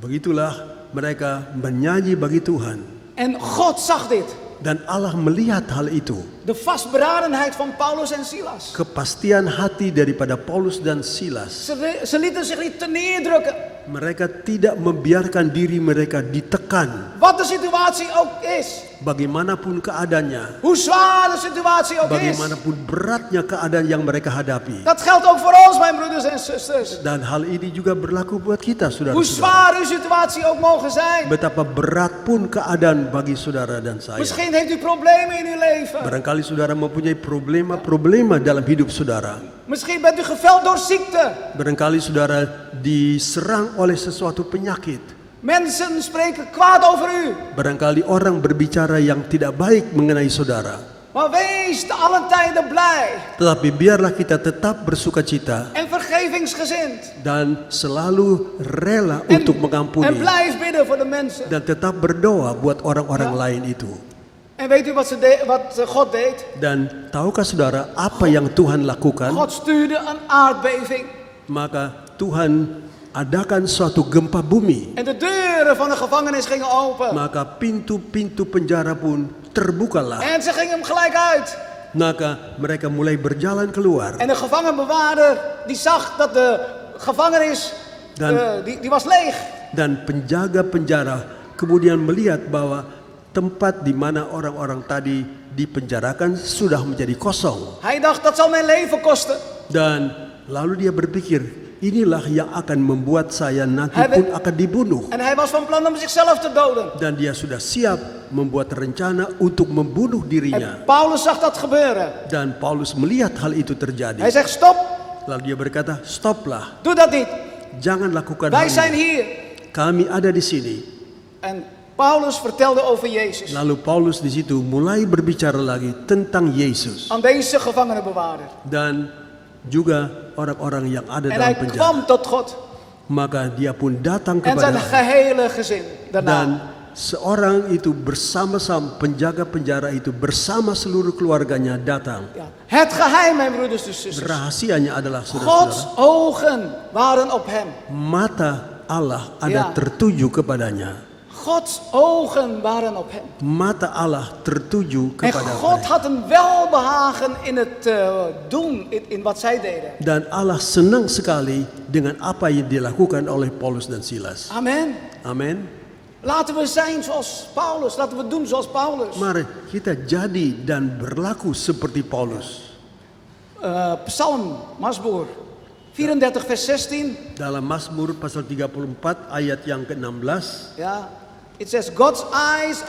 begitulah mereka menyanyi bagi Tuhan. En God zag dit. Dan Allah melihat hal itu. De vastberadenheid van Paulus en Silas. Kepastian hati daripada Paulus dan Silas. Ze lieten zich niet neerdrukken. Mereka tidak membiarkan diri mereka ditekan. Wat de situatie ook is. Bagaimanapun keadaannya. Hoe zwaar de situatie ook is. Bagaimanapun beratnya keadaan yang mereka hadapi. Dat geldt ook voor ons, mijn broeders en zusters. Dan hal ini juga berlaku buat kita, Hoe saudara-saudara. zwaar uw situatie ook mogen zijn. Betapa berat pun keadaan bagi saudara dan saya. Misschien heeft u problemen in uw leven. Barangkali saudara mempunyai problema dalam hidup saudara. Misschien bent u geveld door ziekte. Barangkali saudara diserang oleh sesuatu penyakit. Mensen spreken kwaad over u. Barangkali orang berbicara yang tidak baik mengenai saudara. Maar wees te allen tijden blij. Tetapi biarlah kita tetap bersukacita En vergevingsgezind. dan selalu rela En, untuk en mengampuni. blijf bidden voor de mensen. Dan tetap berdoa buat orang-orang lain itu. En weet u wat God deed? Dan tahukah saudara apa yang Tuhan lakukan? God stuurde een aardbeving. Maka Tuhan adakan suatu gempa bumi. En de deuren van de gevangenis gingen open. Maka pintu-pintu penjara pun terbukalah. En ze gingen hem gelijk uit. Maka mereka mulai berjalan keluar. En de gevangenbewaarder die zag dat de gevangenis die was leeg. Dan penjaga penjara kemudian melihat bahwa tempat di mana orang-orang tadi dipenjarakan sudah menjadi kosong. Hij dacht, dat zal mijn leven kosten. Dan lalu dia berpikir, inilah yang akan membuat saya nanti pun akan dibunuh. En hij was van plan om zichzelf te doden. Dan dia sudah siap membuat rencana untuk membunuh dirinya. En Paulus zag dat gebeuren. Dan Paulus melihat hal itu terjadi. Hij zegt, stop, Lalu dia berkata, stoplah, doe dat niet. jangan lakukan Wij hal zijn ini. hier. Kami ada di sini. En Paulus vertelde over Jezus Lalu Paulus di situ mulai berbicara lagi tentang Yesus aan deze gevangenenbewaarder. dan juga orang-orang yang ada En dalam hij penjara. kwam tot God Maka dia pun datang en zijn kepada gehele gezin dan daarna. seorang itu bersama-sama penjaga penjara itu bersama seluruh keluarganya datang. Ja. Het geheim, mijn broeders en zusters. Rahasianya adalah Gods saudara-saudara, ogen waren op hem. mata Allah ada Ja. tertuju kepadanya. Gods ogen waren op hem. Mata Allah tertuju En kepada God mereka. had een welbehagen in het doen, in wat zij deden. Dan Allah senang sekali dengan apa yang dilakukan oleh Paulus dan Silas. Amen. Amin. Laten we zijn zoals Paulus. Laten we doen zoals Paulus. Mari kita jadi dan berlaku seperti Paulus. Psalm, Mazmur 34 vers 16. Dalam Mazmur pasal 34 ayat yang ke-16. Ja, it says, God's eyes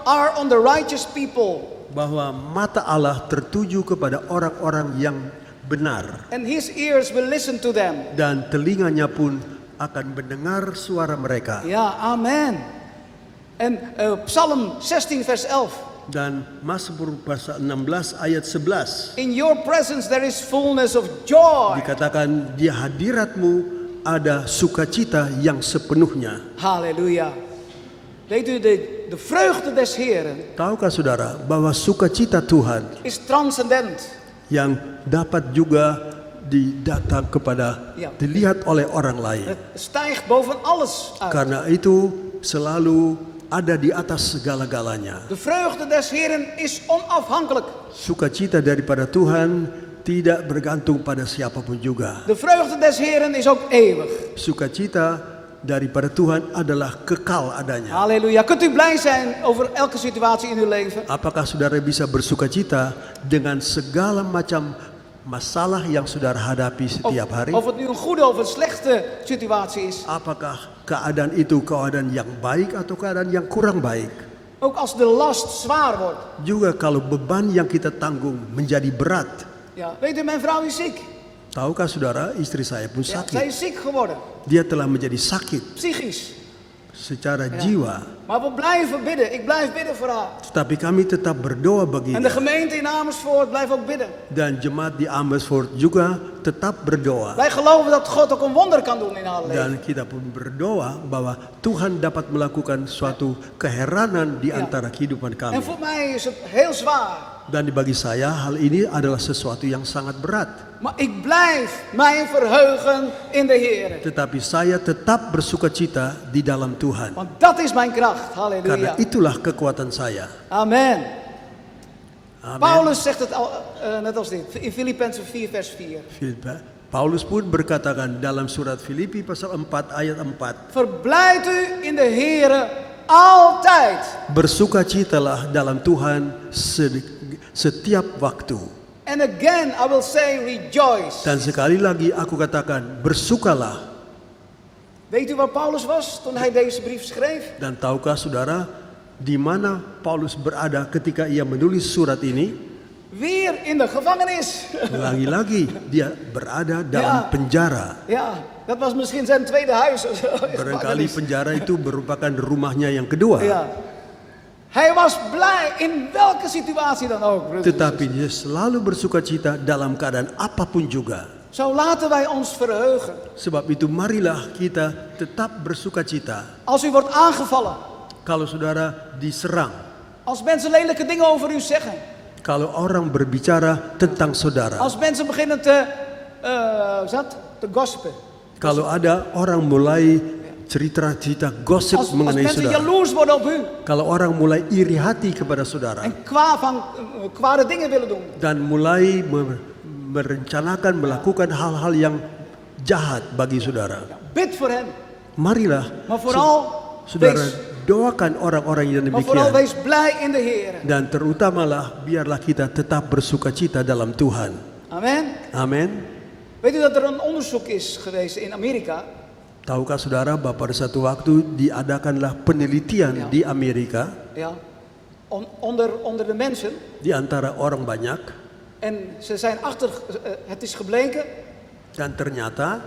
are on the righteous people. Bahwa mata Allah tertuju kepada orang-orang yang benar. And his ears will listen to them. Dan telinganya pun akan mendengar suara mereka. Ja, amen. En Psalm 16 vers 11. Dan Mazmur pasal 16 ayat 11. In your presence there is fullness of joy. Dikatakan di hadiratmu ada sukacita yang sepenuhnya. Halleluja. Weet u, de vreugde des Heren Tahukah saudara bahwa sukacita Tuhan is transcendent. yang dapat juga didatang kepada Ya. dilihat oleh orang lain. Het stijgt boven alles uit. Karena itu selalu ada di atas segala-galanya. De vreugde des Heren is onafhankelijk. Sukacita daripada Tuhan tidak bergantung pada siapapun juga. De vreugde des Heren is ook eeuwig. Sukacita daripada Tuhan adalah kekal adanya. Halleluja. Kunt u blij zijn over elke situatie in uw leven? Apakah saudara bisa bersukacita dengan segala macam masalah yang saudara hadapi setiap hari? Of het nu een goede of een slechte situatie is. Apakah keadaan itu keadaan yang baik atau keadaan yang kurang baik? Ook als de last zwaar wordt. Juga kalau beban yang kita tanggung menjadi berat. Ja, weet u, mijn vrouw is ziek. Tahukah saudara, istri saya pun Ja, zij sakit. is ziek geworden. Dia telah menjadi sakit Psychisch. secara jiwa. Maar we blijven bidden. Ik blijf bidden voor haar. Tetapi kami tetap berdoa En de baginya. gemeente in Amersfoort blijft ook bidden. Dan jemaat di Amersfoort juga tetap berdoa. Wij geloven dat God ook een wonder kan doen in haar leven. Dan kita pun berdoa bahwa Tuhan dapat melakukan suatu keheranan di antara kehidupan kami. En voor mij is het heel zwaar. Dan bagi saya hal ini adalah sesuatu yang sangat berat. Maar ik blijf mij verheugen in de Heer. Tetapi saya tetap bersukacita di dalam Tuhan. Want dat is mijn kracht. Karena Halleluja. itulah kekuatan saya. Amen. Amen. Paulus zegt het al, net als dit. In Filippenzen 4 vers 4. Paulus pun berkatakan dalam surat Filipi pasal 4 ayat 4. Verblijd u in de Heer altijd. Bersukacitalah dalam Tuhan setiap waktu. And again I will say rejoice. Dan sekali lagi aku katakan bersukalah. Weet u waar Paulus was toen hij deze brief schreef? Dan tahukah saudara di mana Paulus berada ketika ia menulis surat ini? Weer in de gevangenis. Lagi-lagi dia berada dalam Ja. penjara. Ja, dat was misschien zijn tweede huis. of zo. Barangkali Gevangenis. penjara itu merupakan rumahnya yang kedua. Ja. Hij was blij in welke situatie dan ook. broeders en Tetapi dia selalu bersukacita dalam keadaan apapun juga. zusters. Zo laten wij ons verheugen. Sebab itu marilah kita tetap bersukacita. Als u wordt aangevallen. Kalau saudara diserang, Als mensen lelijke dingen over u zeggen. kalau orang berbicara tentang saudara, Als mensen beginnen te gossipen. kalau ada orang mulai cerita-cerita gosip Als mengenai mensen saudara, jaloers worden op u. kalau orang mulai iri hati kepada saudara En kwade dingen willen doen. dan mulai merencanakan melakukan hal-hal yang jahat bagi saudara, Bid voor hen. Marilah, Maar vooral, saudara, wees, doakan orang-orang yang maar vooral demikian. wees blij in de Heer. Dan terutamalah biarlah kita tetap bersukacita dalam Tuhan. Amen. Amin. Weet u dat er een onderzoek is geweest in Amerika? Tahukah saudara bahwa pada satu waktu diadakanlah penelitian Ya. di Amerika Ja. Onder de mensen. di antara orang banyak, En ze zijn het is gebleken dan ternyata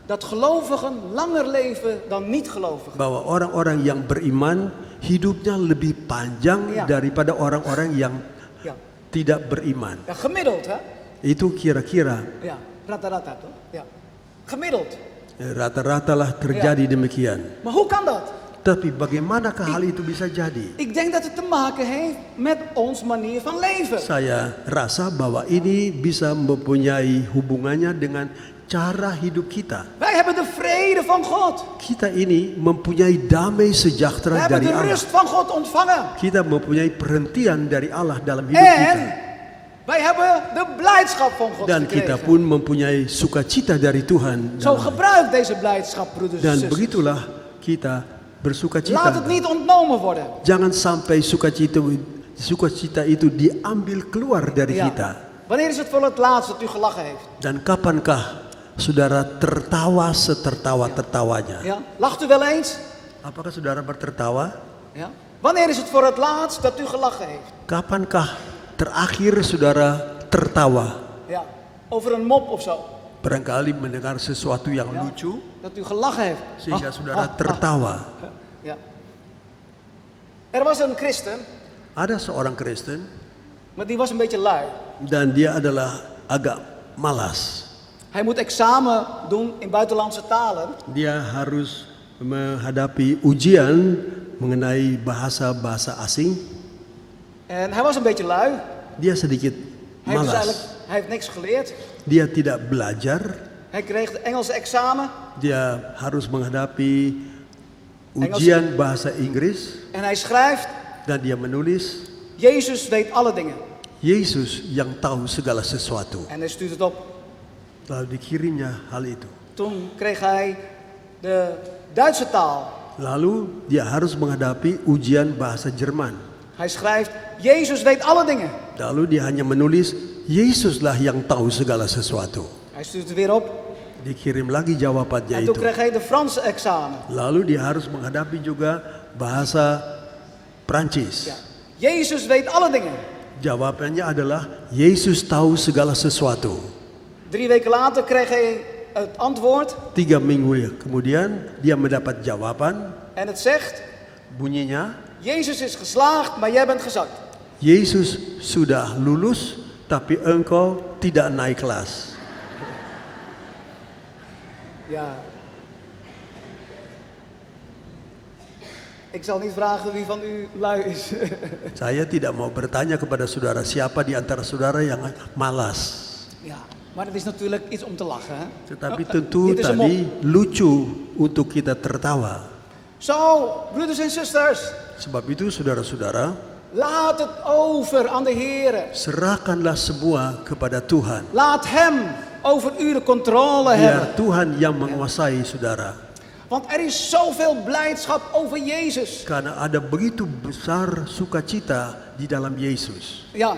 dat gelovigen langer leven dan niet-gelovigen. bahwa orang-orang yang beriman hidupnya lebih panjang Ya. daripada orang-orang yang Ja. tidak beriman. Ja, gemiddeld hè? Itu kira-kira Ja, rata-rata toch? Ja. Gemiddeld. rata-rata lah terjadi demikian. Maar hoe kan dat? Tapi bagaimanakah hal itu bisa jadi? Ik denk dat het te maken heeft met ons manier van leven. Saya rasa bahwa ini bisa mempunyai hubungannya dengan cara hidup kita. Wij hebben de vrede van God. Kita ini mempunyai damai We sejahtera hebben dari de Allah. rust van God ontvangen. Kita mempunyai perhentian dari Allah dalam hidup En kita. wij hebben de blijdschap van God Dan kita gekregen. pun mempunyai sukacita dari Tuhan. Zo gebruik deze blijdschap, broeders en Dan zusters. begitulah kita Laat bersukacita. het niet ontnomen worden. Jangan sampai sukacita itu diambil keluar dari Ja. kita. Wanneer is het voor het laatst dat u gelachen heeft? Dan kapankah saudara tertawa setertawa-tertawanya? Ja? Lacht u wel eens? Apakah saudara bertertawa? Ja? Wanneer is het voor het laatst dat u gelachen heeft? Kapankah terakhir saudara tertawa? Ja. Over een mop of zo. Barangkali mendengar sesuatu yang Ja. lucu Dat u gelachen heeft. sehingga saudara tertawa. Ja. Er was een christen, Ada seorang Kristen maar die was een beetje lui. dan dia adalah agak malas. Hij moet examen doen in buitenlandse talen. Dia harus menghadapi ujian mengenai bahasa-bahasa asing. En hij was een beetje lui. Dia sedikit Hij heeft, malas. hij heeft niks geleerd. Dia tidak belajar. Hij kreeg het Engelse examen. Dia harus menghadapi ujian bahasa Inggris En hij schrijft, dan dia menulis Jezus weet alle dingen. Yesus yang tahu segala sesuatu. En hij stuurt het op. Lalu dikirimnya hal itu. Toen kreeg hij de Duitse taal. Lalu dia harus menghadapi ujian bahasa Jerman. Hij schrijft, Jezus weet alle dingen. Lalu dia hanya menulis Yesuslah yang tahu segala sesuatu. Hij stuurt het weer op. Dikirim lagi jawabannya En itu. toen kreeg hij de Franse examen. Lalu dia harus menghadapi juga bahasa Prancis. Ja. Jezus weet alle dingen. Jawabannya adalah Yesus tahu segala sesuatu. 3 weken later kreeg hij het antwoord 3 minggu kemudian dia mendapat jawaban, en het zegt, bunyinya Jezus is geslaagd, maar jij bent gezakt. Yesus sudah lulus tapi engkau tidak naik kelas. Ja. Ik zal niet vragen wie van u lui is. Saya tidak mau bertanya kepada saudara siapa di antara saudara yang malas. Ja, maar het is natuurlijk iets om te lachen. Hè? Tetapi tentu Dit is een mop. tadi lucu untuk kita tertawa. Zo, broeders en zusters, Sebab itu saudara-saudara, laat het over aan de Heer. serahkanlah semua kepada Tuhan. Laat Hem over u de controle hebben. Biar Tuhan yang menguasai saudara. Want er is zoveel blijdschap over Jezus. Karena ada begitu besar sukacita di dalam Yesus. Ja,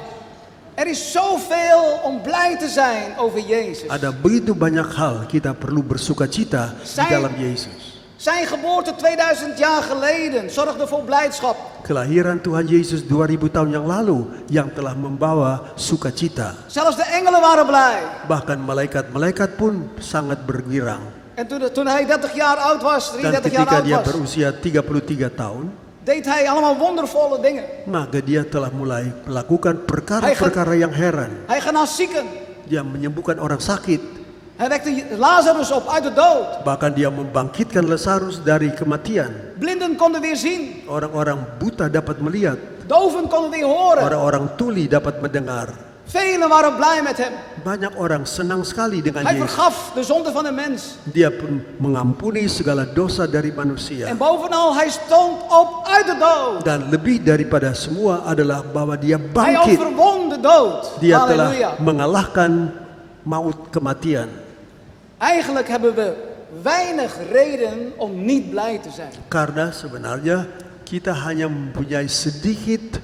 er is zoveel om blij te zijn over Jezus. Ada begitu banyak hal kita perlu bersukacita di dalam Yesus. Zijn geboorte 2000 jaar geleden zorgde voor blijdschap. Kelahiran Tuhan Yesus 2000 tahun yang lalu yang telah membawa sukacita. Zelfs de engelen waren blij. Bahkan malaikat-malaikat pun sangat bergirang. En toen hij 30 jaar oud was, Dan 33 jaar ketika oud dia was, berusia 33 tahun, deed hij allemaal wondervolle dingen. maka dia telah mulai melakukan perkara-perkara yang heran. Hij genas zieken. Dia menyembuhkan orang sakit. Hij wekte Lazarus op uit de dood. Bahkan dia membangkitkan Lazarus dari kematian. Blinden konden weer zien. Orang-orang buta dapat melihat. Doven konden weer horen. Orang-orang tuli dapat mendengar. Velen waren blij met hem. Banyak orang senang sekali dengan Hij Yesus. vergaf de zonde van de mens. Dia pun mengampuni segala dosa dari manusia. En bovenal, hij stond op uit de dood. Dan lebih daripada semua adalah bahwa dia Hij bangkit. overwon de dood. Dia Halleluja. telah mengalahkan maut kematian. Eigenlijk hebben we weinig reden om niet blij te zijn. Karena sebenarnya kita hanya mempunyai sedikit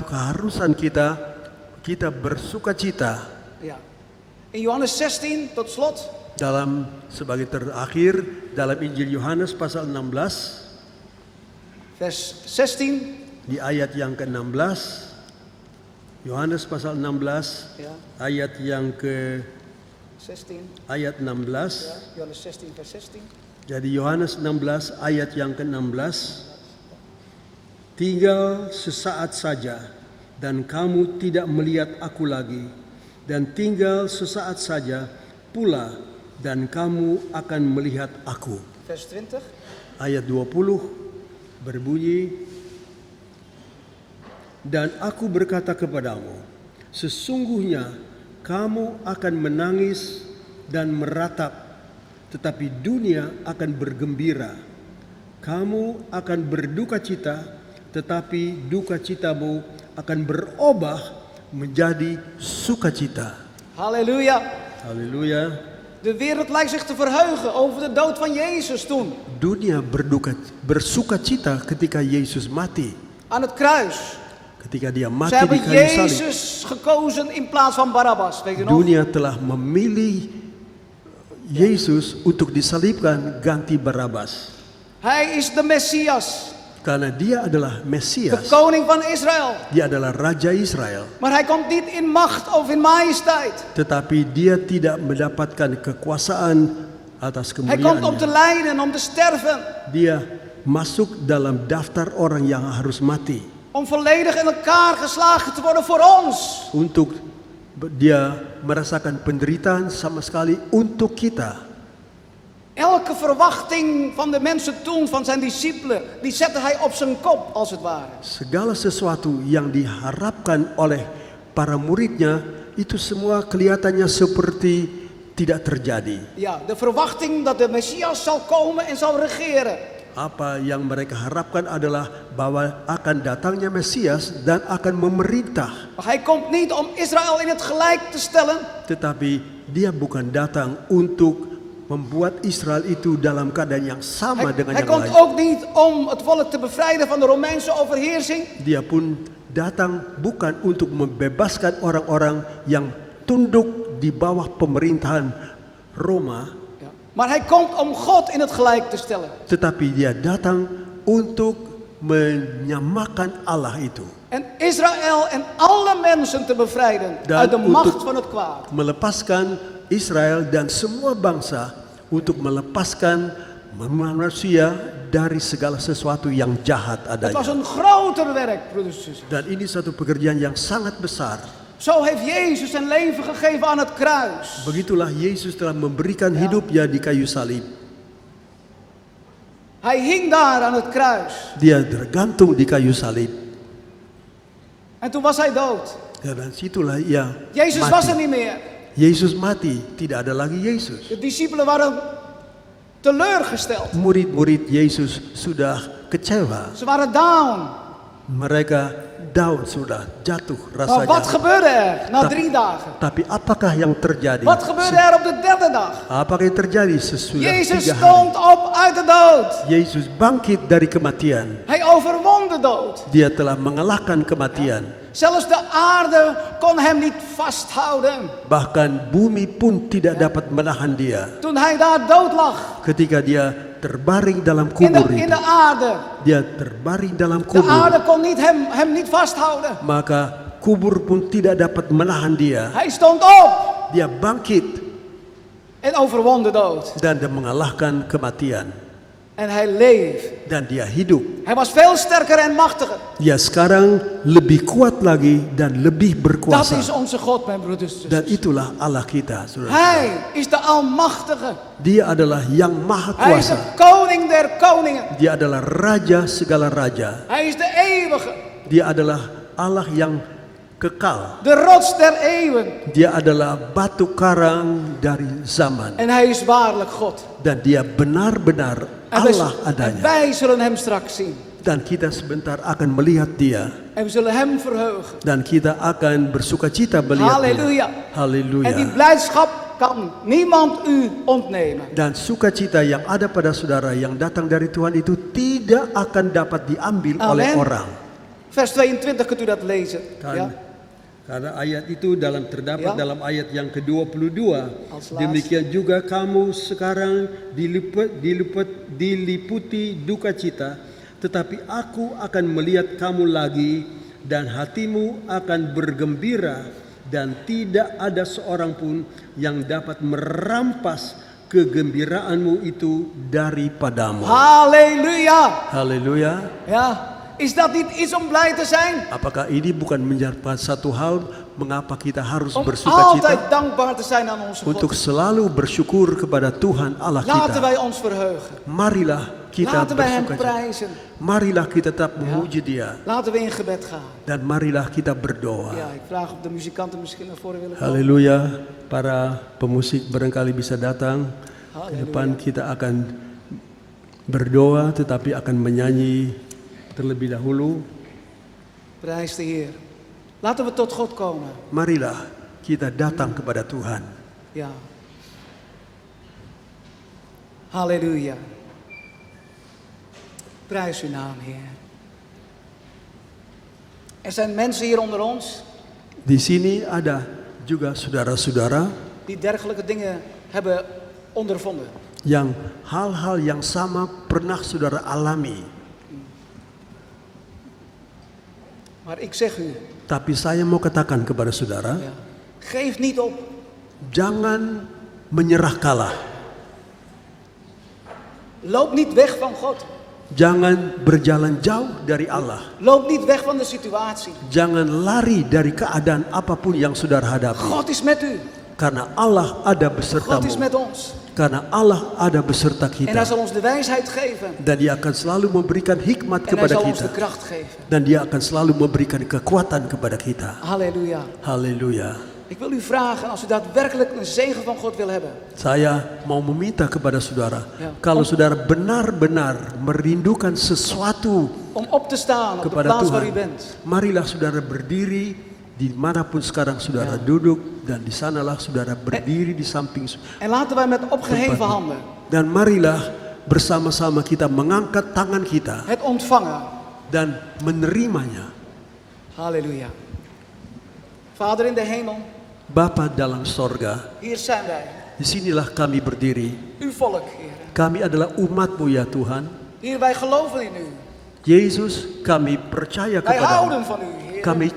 keharusan kita bersukacita. Ja. In Johannes 16 tot slot. Dalam sebagai terakhir dalam Injil Yohanes pasal 16 vers 16. Di ayat yang ke-16. Yohanes pasal 16 Ja. ayat yang ke 16. ayat 16. Ja. Johannes 16 vers 16. Jadi Yohanes 16 ayat yang ke-16. Tinggal sesaat saja dan kamu tidak melihat aku lagi, dan tinggal sesaat saja pula dan kamu akan melihat aku. Vers 20. Ayat 20 berbunyi, dan aku berkata kepadamu, sesungguhnya kamu akan menangis dan meratap, tetapi dunia akan bergembira. Kamu akan berduka cita, tetapi duka citamu akan berubah menjadi sukacita. Halleluja. Haleluya. De wereld lijkt zich te verheugen over de dood van Jezus toen. Dunia bersukacita ketika Yesus mati. Aan het kruis. Ketika dia Ze mati di hebben kayu salib. Jezus gekozen in plaats van Barabbas. Weet je nog? Dunia telah memilih Yesus untuk disalibkan ganti Barabas. Hij is de Messias. Karena dia adalah De Mesias. koning van Israël. Dia adalah Raja Israel. Maar hij komt niet in macht of in majesteit. Tetapi dia tidak mendapatkan kekuasaan atas Hij komt om te kemuliaannya. lijden, om te sterven. Dia masuk dalam daftar orang yang harus mati. Om volledig in elkaar geslagen te worden voor ons. Untuk dia merasakan penderitaan sama sekali untuk kita. Elke verwachting van de mensen toen, van zijn discipelen, die zette hij op zijn kop als het ware. Segala sesuatu yang diharapkan oleh para muridnya itu semua kelihatannya seperti tidak terjadi. Ja, de verwachting dat de Messias zal komen en zal regeren. Apa yang mereka harapkan adalah bahwa akan datangnya Mesias dan akan memerintah. Maar hij komt niet om Israël in het gelijk te stellen. Tetapi dia bukan datang untuk membuat Israel itu dalam keadaan yang sama dengan Hij yang komt lain. ook niet om het volk te bevrijden van de Romeinse overheersing. Dia pun datang bukan untuk membebaskan orang-orang yang tunduk di bawah pemerintahan Roma. Ja. Maar hij komt om God in het gelijk te stellen. Tetapi dia datang untuk menyamakan Allah itu. En Israël en alle mensen te bevrijden Dan uit de macht untuk van het kwaad. melepaskan Israel dan semua bangsa untuk melepaskan manusia dari segala sesuatu yang jahat Het was adanya. een groter werk, broeders en zusters. Dan ini satu pekerjaan yang sangat besar. Zo heeft Jezus zijn leven gegeven aan het kruis. Begitulah Yesus telah memberikan hidupnya di kayu salib. Hij hing daar aan het kruis. Dia tergantung di kayu salib. En toen was hij dood. Dan situlah ia Jezus was er mati. niet meer. Yesus mati, tidak ada lagi Yesus. De discipelen waren teleurgesteld. Murid-murid Yesus sudah kecewa. Ze waren down. Mereka down, sudah jatuh Maar rasanya. wat gebeurde er na 3 dagen? Tapi apakah yang terjadi? Wat gebeurde er op de 3e dag? Apakah yang terjadi sesudah Jezus 3 hari? stond op uit de dood. Yesus bangkit dari kematian. Hij overwon de dood. Dia telah mengalahkan kematian. Zelfs de aarde kon hem niet vasthouden. Bahkan bumi pun tidak dapat menahan dia. Toen hij daar dood lag. Ketika dia terbaring dalam In kubur de itu. aarde. Dia terbaring dalam De kubur. aarde kon niet hem niet vasthouden. Maka kubur pun tidak dapat menahan dia. Hij stond op Dia bangkit en overwon de dood. dan dia mengalahkan kematian. En hij leeft. Dan dia hidup. Hij was veel sterker en machtiger. Dia sekarang lebih kuat lagi dan lebih Dat berkuasa. is onze God, mijn broeders. Dan itulah Allah kita, saudara. Hij is de Almachtige. Dia adalah yang maha Hij is de kuasa. koning der koningen. Dia adalah raja segala raja. Hij is de eeuwige. Dia adalah Allah yang kekal. De rots der eeuwen. Dia adalah batu karang dari zaman. En hij is waarlijk God. Dan dia benar-benar En Allah en adanya. wij zullen hem straks zien. Dan kita sebentar akan melihat dia. En we zullen hem verheugen. Dan kita akan bersuka cita melihat dia. Halleluja. Haleluya. En die blijdschap kan niemand u ontnemen. Dan sukacita yang ada pada saudara yang datang dari Tuhan itu tidak akan dapat diambil oleh Amen. orang. Vers 22 kunt u dat lezen. Ja? Karena ayat itu terdapat Ya. dalam ayat yang ke-22. Als laatste. Demikian juga kamu sekarang diliputi duka cita, tetapi aku akan melihat kamu lagi dan hatimu akan bergembira dan tidak ada seorang pun yang dapat merampas kegembiraanmu itu daripadamu. Halleluja. Haleluya. Ja. Is dat niet iets om blij te zijn? Apakah ini bukan menjadi satu hal mengapa kita harus Om bersukacita? altijd dankbaar te zijn aan onze Untuk God. selalu bersyukur kepada Tuhan Allah Laten kita. wij ons verheugen. Marilah kita Laten wij hem bersukacita. prijzen. Marilah kita tetap memuji Dia. Laten we in gebed gaan. Dan marilah kita berdoa. Ja, ik vraag of de muzikanten misschien naar voren willen komen. Haleluya. Para pemusik barangkali bisa datang. Ke Haleluya. depan kita akan berdoa tetapi akan menyanyi terlebih dahulu. Prijs de Heer. Laten we tot God komen. Marilah kita datang kepada Tuhan. Ja. Halleluja. Prijs uw naam, Heer. Er zijn mensen hier onder ons Di sini ada juga saudara-saudara die dergelijke dingen hebben ondervonden. yang hal-hal yang sama pernah saudara alami. Maar ik zeg u, Tapi saya mau katakan kepada saudara, ja, geef niet op. jangan menyerah kalah. Loop niet weg van God. Jangan berjalan jauh dari Allah. Loop niet weg van de situatie. Jangan lari dari keadaan apapun yang saudara hadapi. God is met u. Karena Allah ada God is besertamu. met ons. Karena Allah ada beserta En hij kita. zal ons de wijsheid geven. Dan Dia akan selalu memberikan hikmat En hij kepada zal ons kita. de kracht geven. Dan Dia akan selalu memberikan kekuatan kepada kita. Halleluja. Haleluya. Ik wil u vragen, als u daadwerkelijk een zegen van God wil hebben. Saya mau meminta kepada saudara, Ya. kalau saudara benar-benar merindukan sesuatu Om op te staan op de kepada plaats waar u Tuhan, bent. marilah saudara berdiri dimanapun sekarang saudara duduk, dan di sanalah saudara berdiri di samping En laten wij met opgeheven tempatmu. handen Dan marilah bersama-sama kita mengangkat tangan kita het ontvangen. dan menerimanya. Halleluja. Vader in de hemel, Bapa dalam sorga, hier zijn wij. disinilah kami berdiri. Uw volk, Heer. Kami adalah umat-Mu ya Tuhan. Heer, wij geloven in u. Yesus, kami percaya Wij kepada-Mu. houden van u, Heer. Kami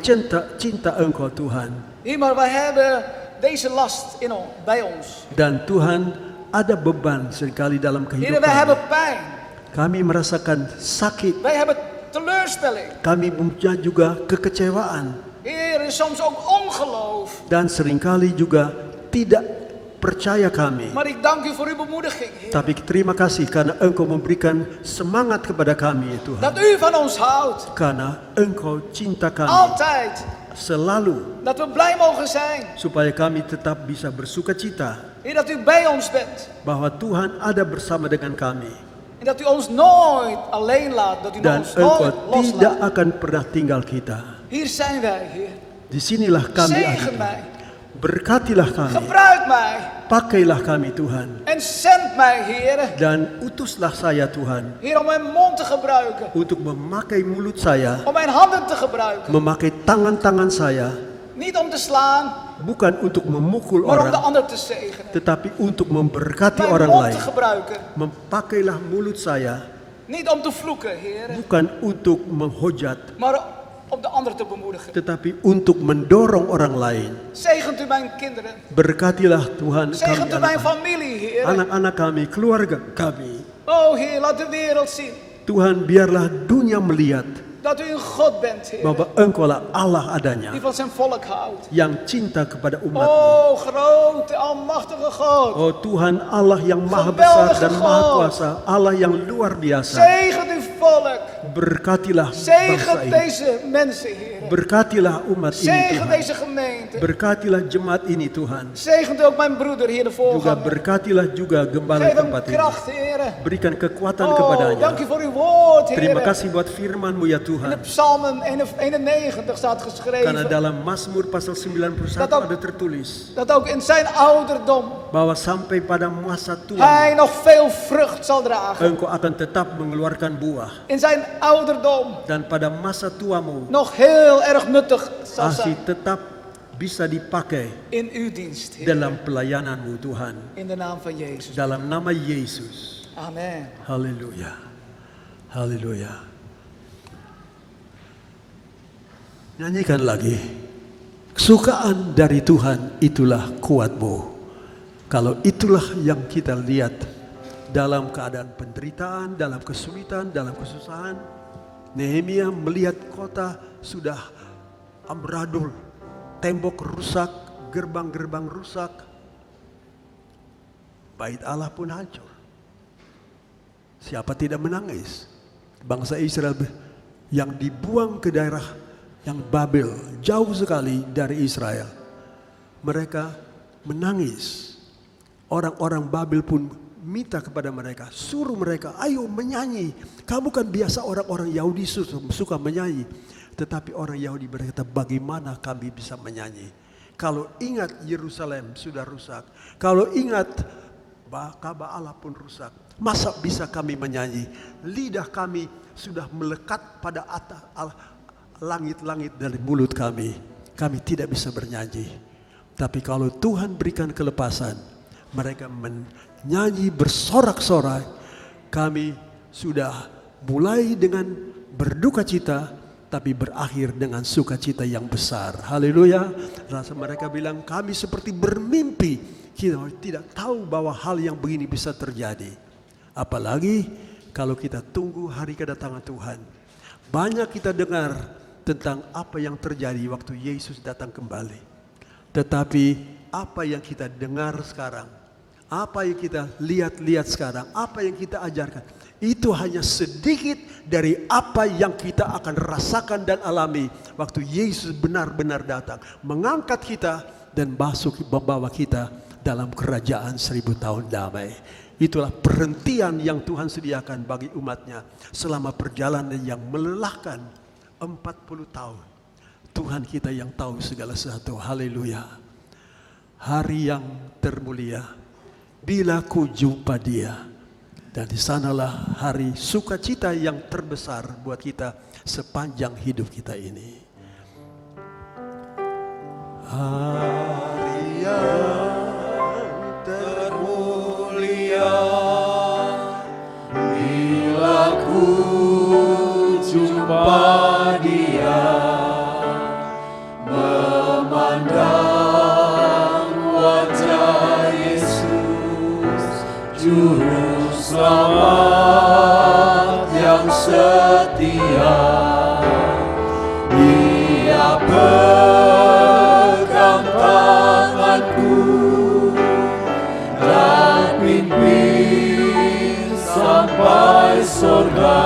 cinta Engkau Tuhan. Heer, maar wij hebben deze last bij ons. Dan Tuhan, ada beban seringkali dalam Heer, wij kehidupan. hebben pijn. Kami merasakan sakit. Wij hebben teleurstelling. Kami punya juga kekecewaan. Heer, en soms ook ongeloof. Dan seringkali juga tidak percaya kami. Maar ik dank u voor uw bemoediging, Heer. Tapi terima kasih karena Engkau memberikan semangat kepada kami ya Tuhan. Dat u van ons houdt. Karena Engkau cinta kami Altijd. selalu. Dat we blij mogen zijn. Supaya kami tetap bisa bersuka cita. Heer, dat u bij ons bent. Bahwa Tuhan ada bersama dengan kami. En dat u ons nooit alleen laat. Dat u Dan ons Engkau nooit tidak loslaat. akan pernah tinggal kita. Hier zijn wij, Heer. Disinilah kami Zegen ada. mij. Berkatilah kami. Gebruik mij. Pakailah kami Tuhan. En zend mij, Heer. Dan utuslah saya Tuhan. Heer, om mijn mond te gebruiken. Untuk memakai mulut saya. Om mijn handen te gebruiken. Memakai tangan-tangan saya. Niet om te slaan, Bukan untuk memukul maar om de orang. ander te zegenen. Tetapi untuk memberkati Mijn orang mond lain. te gebruiken. Memakailah mulut saya. Niet om te vloeken, Heer. Bukan untuk menghujat. Maar om de ander te bemoedigen. Tetapi untuk mendorong orang lain. Zegent u mijn kinderen. Berkatilah Tuhan kami Zegent u mijn anak-anak. familie, Heer. Anak-anak kami, keluarga kami. Oh, Heer, laat de wereld zien Tuhan, biarlah dunia melihat dat u een God bent, Heer. bahwa Engkaulah Allah adanya. Die van zijn volk houdt. Yang cinta kepada umat. Oh, grote, almachtige God. Oh Tuhan, Allah yang maha besar Geweldige dan maha God. kuasa. Allah yang luar biasa. Zegen uw volk. Berkatilah bangsa Zegen ini. deze mensen, Heer. Berkatilah umat ini Zegen Tuhan. deze gemeente. Berkatilah jemaat ini Tuhan. Zegent ook mijn broeder hier de Juga voorganger. berkatilah juga gembala Geef hem tempat ini. kracht, Heer. Berikan kekuatan Oh, kepadanya. dank u voor uw woord, Terima Heer. kasih buat firman-Mu ya In de Tuhan. Psalmen 91 staat Karena geschreven dalam Mazmur pasal 91 Dat ook- ada tertulis dat ook in zijn ouderdom bahwa sampai pada masa tua hij nog veel vrucht zal dragen. engkau akan tetap mengeluarkan buah. In zijn ouderdom Dan pada masa tuamu nog heel erg nuttig zal masih zijn. tetap bisa dipakai In uw dienst, Heer. dalam pelayananmu Tuhan. In de naam van Jezus. Dalam nama Yesus. Amen. Haleluya. Haleluya. Nyanyikan lagi. Kesukaan dari Tuhan itulah kuatmu. Kalau itulah yang kita lihat dalam keadaan penderitaan, dalam kesulitan, dalam kesusahan. Nehemia melihat kota sudah amburadul, tembok rusak, gerbang-gerbang rusak. Bait Allah pun hancur. Siapa tidak menangis? Bangsa Israel yang dibuang ke daerah yang Babel, jauh sekali dari Israel. Mereka menangis. Orang-orang Babel pun minta kepada mereka, suruh mereka, ayo menyanyi. Kamu kan biasa orang-orang Yahudi suka menyanyi. Tetapi orang Yahudi berkata, bagaimana kami bisa menyanyi? Kalau ingat Yerusalem sudah rusak. Kalau ingat Ka'bah Allah pun rusak. Masa bisa kami menyanyi? Lidah kami sudah melekat pada langit-langit dari mulut kami. Kami tidak bisa bernyanyi. Tapi kalau Tuhan berikan kelepasan, mereka menyanyi bersorak-sorai. Kami sudah mulai dengan berduka cita, tapi berakhir dengan sukacita yang besar. Haleluya. Rasa mereka bilang kami seperti bermimpi. Kita tidak tahu bahwa hal yang begini bisa terjadi. Apalagi kalau kita tunggu hari kedatangan Tuhan. Banyak kita dengar tentang apa yang terjadi waktu Yesus datang kembali. Tetapi apa yang kita dengar sekarang, apa yang kita lihat-lihat sekarang, apa yang kita ajarkan, itu hanya sedikit dari apa yang kita akan rasakan dan alami waktu Yesus benar-benar datang, mengangkat kita dan membawa kita dalam kerajaan 1000 tahun damai. Itulah perhentian yang Tuhan sediakan bagi umatnya selama perjalanan yang melelahkan 40 tahun. Tuhan kita yang tahu segala sesuatu. Haleluya. Hari yang termulia bila ku jumpa Dia. Dan di sanalah hari sukacita yang terbesar buat kita sepanjang hidup kita ini. Hari yang termulia bila ku jumpa Dia, memandang wajah Yesus Juru Selamat yang setia. Dia pegang tanganku dan pimpin sampai surga.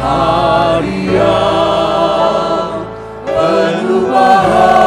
Hari yang penuh bahagia.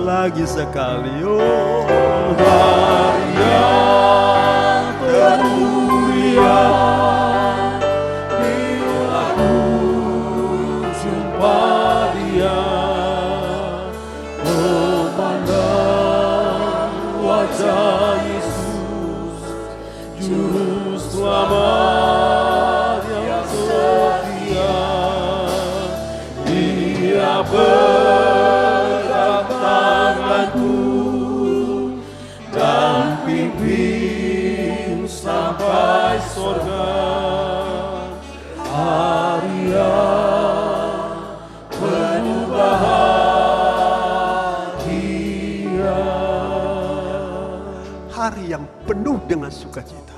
Lagi sekali, oh hari yang termulia, bila aku jumpa Dia, memandang wajah Yesus, Juru Selamat yang setia. Dia dan pimpin sampai surga, hari yang penuh bahagia, hari yang penuh dengan sukacita.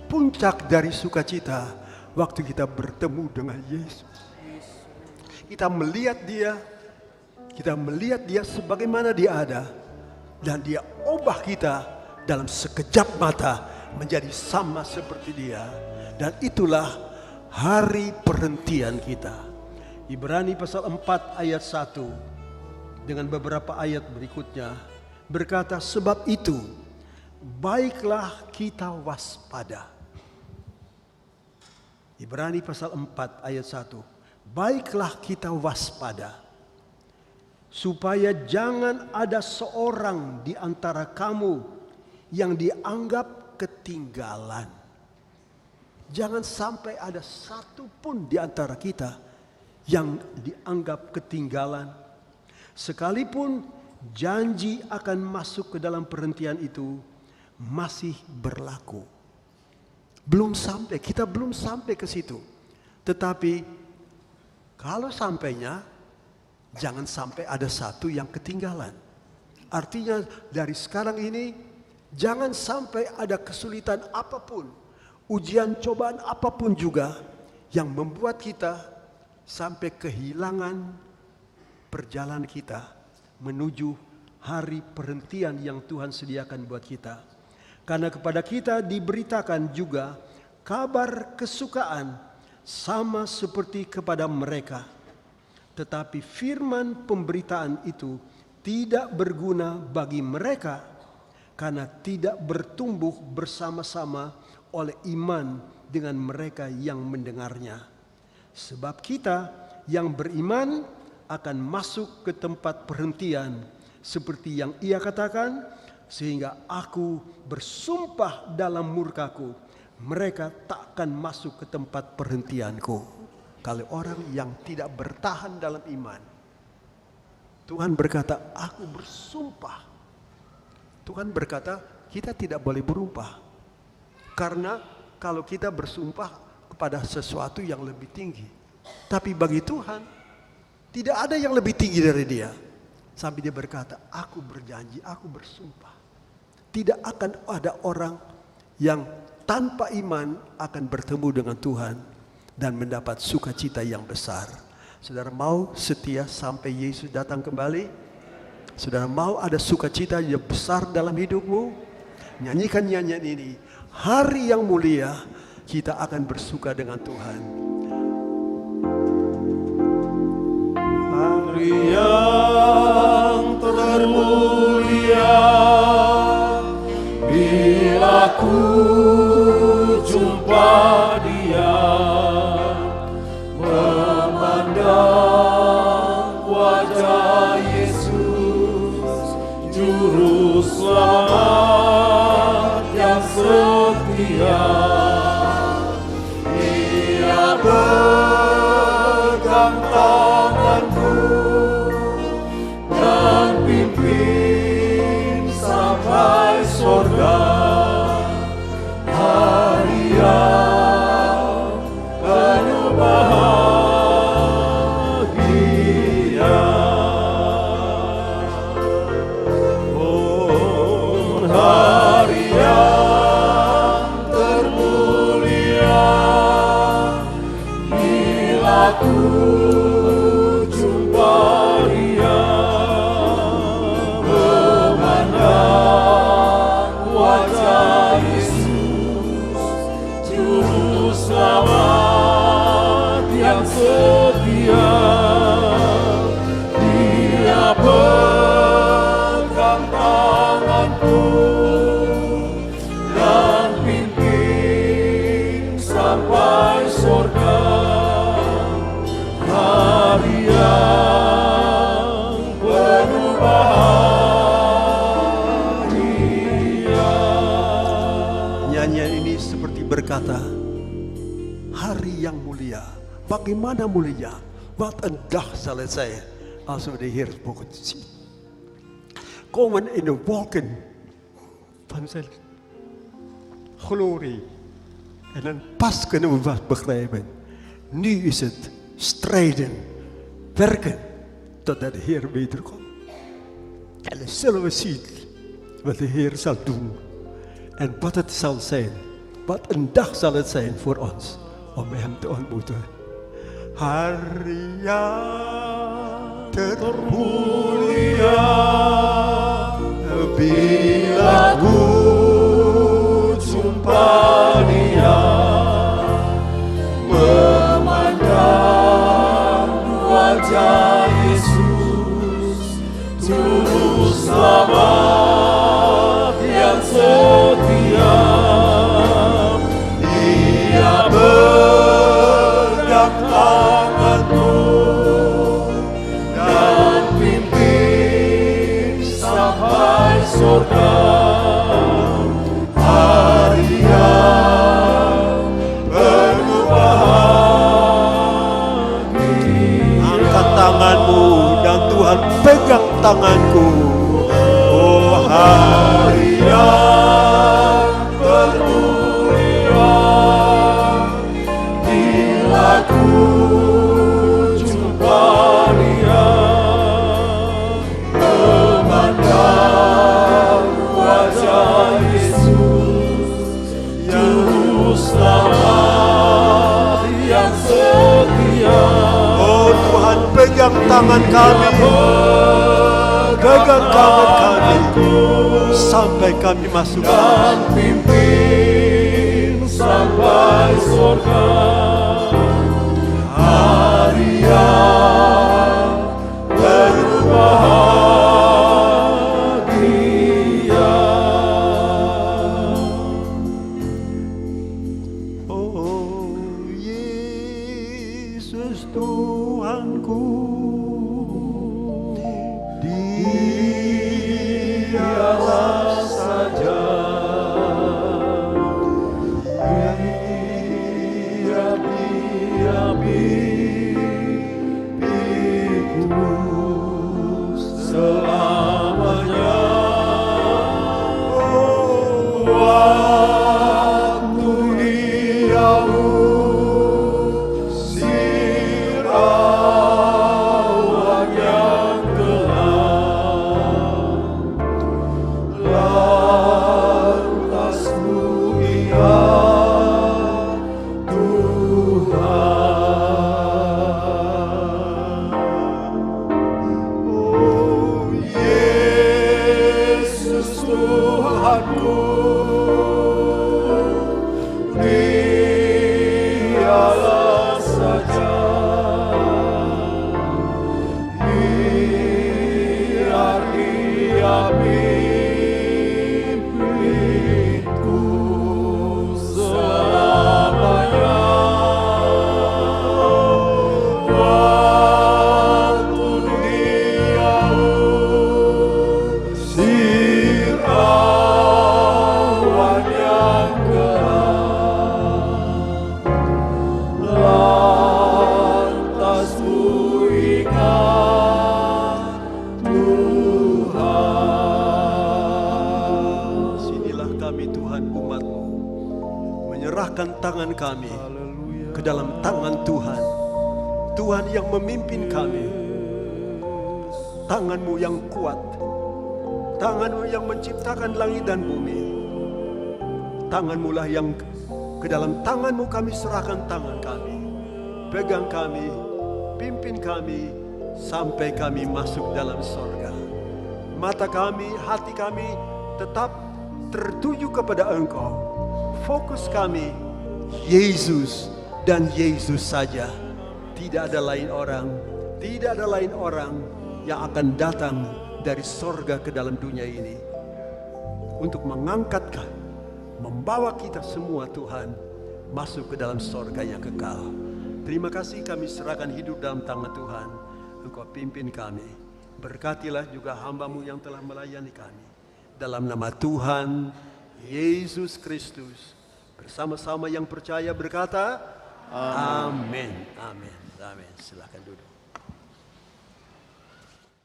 Puncak dari sukacita waktu kita bertemu dengan Yesus. Kita melihat Dia sebagaimana Dia ada, dan Dia ubah kita dalam sekejap mata menjadi sama seperti Dia. Dan itulah hari perhentian kita. Ibrani pasal 4 ayat 1 dengan beberapa ayat berikutnya berkata, sebab itu baiklah kita waspada. Ibrani pasal 4 ayat 1, baiklah kita waspada, supaya jangan ada seorang di antara kamu yang dianggap ketinggalan. Jangan sampai ada satu pun di antara kita yang dianggap ketinggalan. Sekalipun janji akan masuk ke dalam perhentian itu masih berlaku. Kita belum sampai ke situ. Tetapi kalau sampainya, jangan sampai ada satu yang ketinggalan. Artinya dari sekarang ini jangan sampai ada kesulitan apapun, ujian cobaan apapun juga yang membuat kita sampai kehilangan perjalanan kita menuju hari perhentian yang Tuhan sediakan buat kita. Karena kepada kita diberitakan juga kabar kesukaan sama seperti kepada mereka. Tetapi firman pemberitaan itu tidak berguna bagi mereka karena tidak bertumbuh bersama-sama oleh iman dengan mereka yang mendengarnya. Sebab kita yang beriman akan masuk ke tempat perhentian seperti yang Ia katakan, sehingga aku bersumpah dalam murkaku, mereka takkan masuk ke tempat perhentianku. Kalau orang yang tidak bertahan dalam iman, Tuhan berkata, aku bersumpah. Tuhan berkata, kita tidak boleh berubah. Karena kalau kita bersumpah kepada sesuatu yang lebih tinggi. Tapi bagi Tuhan, tidak ada yang lebih tinggi dari Dia. Sampai Dia berkata, aku berjanji, aku bersumpah. Tidak akan ada orang yang tanpa iman akan bertemu dengan Tuhan dan mendapat sukacita yang besar. Saudara mau setia sampai Yesus datang kembali? Saudara mau ada sukacita yang besar dalam hidupmu? Nyanyikan nyanyian ini. Hari yang mulia kita akan bersuka dengan Tuhan. Hari yang termulia, bila ku jumpa Dia, memandang wajah Yesus, Juru Selamat yang setia. Dia pegang tanganku dan pimpin sampai surga, setia, Dia pegang tanganku dan pimpin sampai surga. Hari yang penuh bahagia. Nyanyian ini seperti berkata, hari yang mulia, bagaimana mulia, wat een dag zal het zijn als we de Heer mogen zien. Komen in de wolken van zijn glorie. En dan pas kunnen we wat begrijpen. Nu is het strijden, werken, totdat de Heer wederkomt. En dan zullen we zien wat de Heer zal doen. En wat het zal zijn. Wat een dag zal het zijn voor ons om hem te ontmoeten. Hari yang termulia, bila ku jumpa Dia, memandang wajah Yesus, Juru Selamat yang setia. Dia pegang tanganku dan pimpin sampai surga. Hari yang penuh bahagia. Angkat tanganmu dan Tuhan pegang tanganku. Oh, hari yang termulia, bila ku jumpa Dia, memandang wajah Yesus, Juru Selamat yang setia. Oh Tuhan, pegang tangan kami, pegang tangan kami, sampai kami masuk dan pimpin sampai surga. Hari yang penuh bahagia. Oh Yesus Tuhanku, Dialah saja. Dia pimpinku selamanya. Oh, waktu Dia usir awan yang gelap, lantas ku ingat Tuhan. Oh Yesus Tuhanku, Dialah saja. Biar Dia pimpinku selamanya. Waktu Dia usir awan yang gelap, lantas ku ingat Tuhan. Sinilah kami Tuhan umat-Mu, menyerahkan tangan kami ke dalam tangan Tuhan. Tuhan yang memimpin kami. Tangan-Mu yang kuat, tangan-Mu yang menciptakan langit dan bumi. Tangan-Mu lah yang ke dalam tangan-Mu kami serahkan tangan kami. Pegang kami, pimpin kami sampai kami masuk dalam sorga. Mata kami, hati kami tetap tertuju kepada Engkau. Fokus kami Yesus dan Yesus saja. Tidak ada lain orang yang akan datang dari sorga ke dalam dunia ini untuk mengangkatkan, membawa kita semua Tuhan masuk ke dalam sorga yang kekal. Terima kasih, kami serahkan hidup dalam tangan Tuhan. Engkau pimpin kami. Berkatilah juga hamba-Mu yang telah melayani kami. Dalam nama Tuhan Yesus Kristus, bersama-sama yang percaya berkata, Amin. Amin. Amin. Silakan duduk.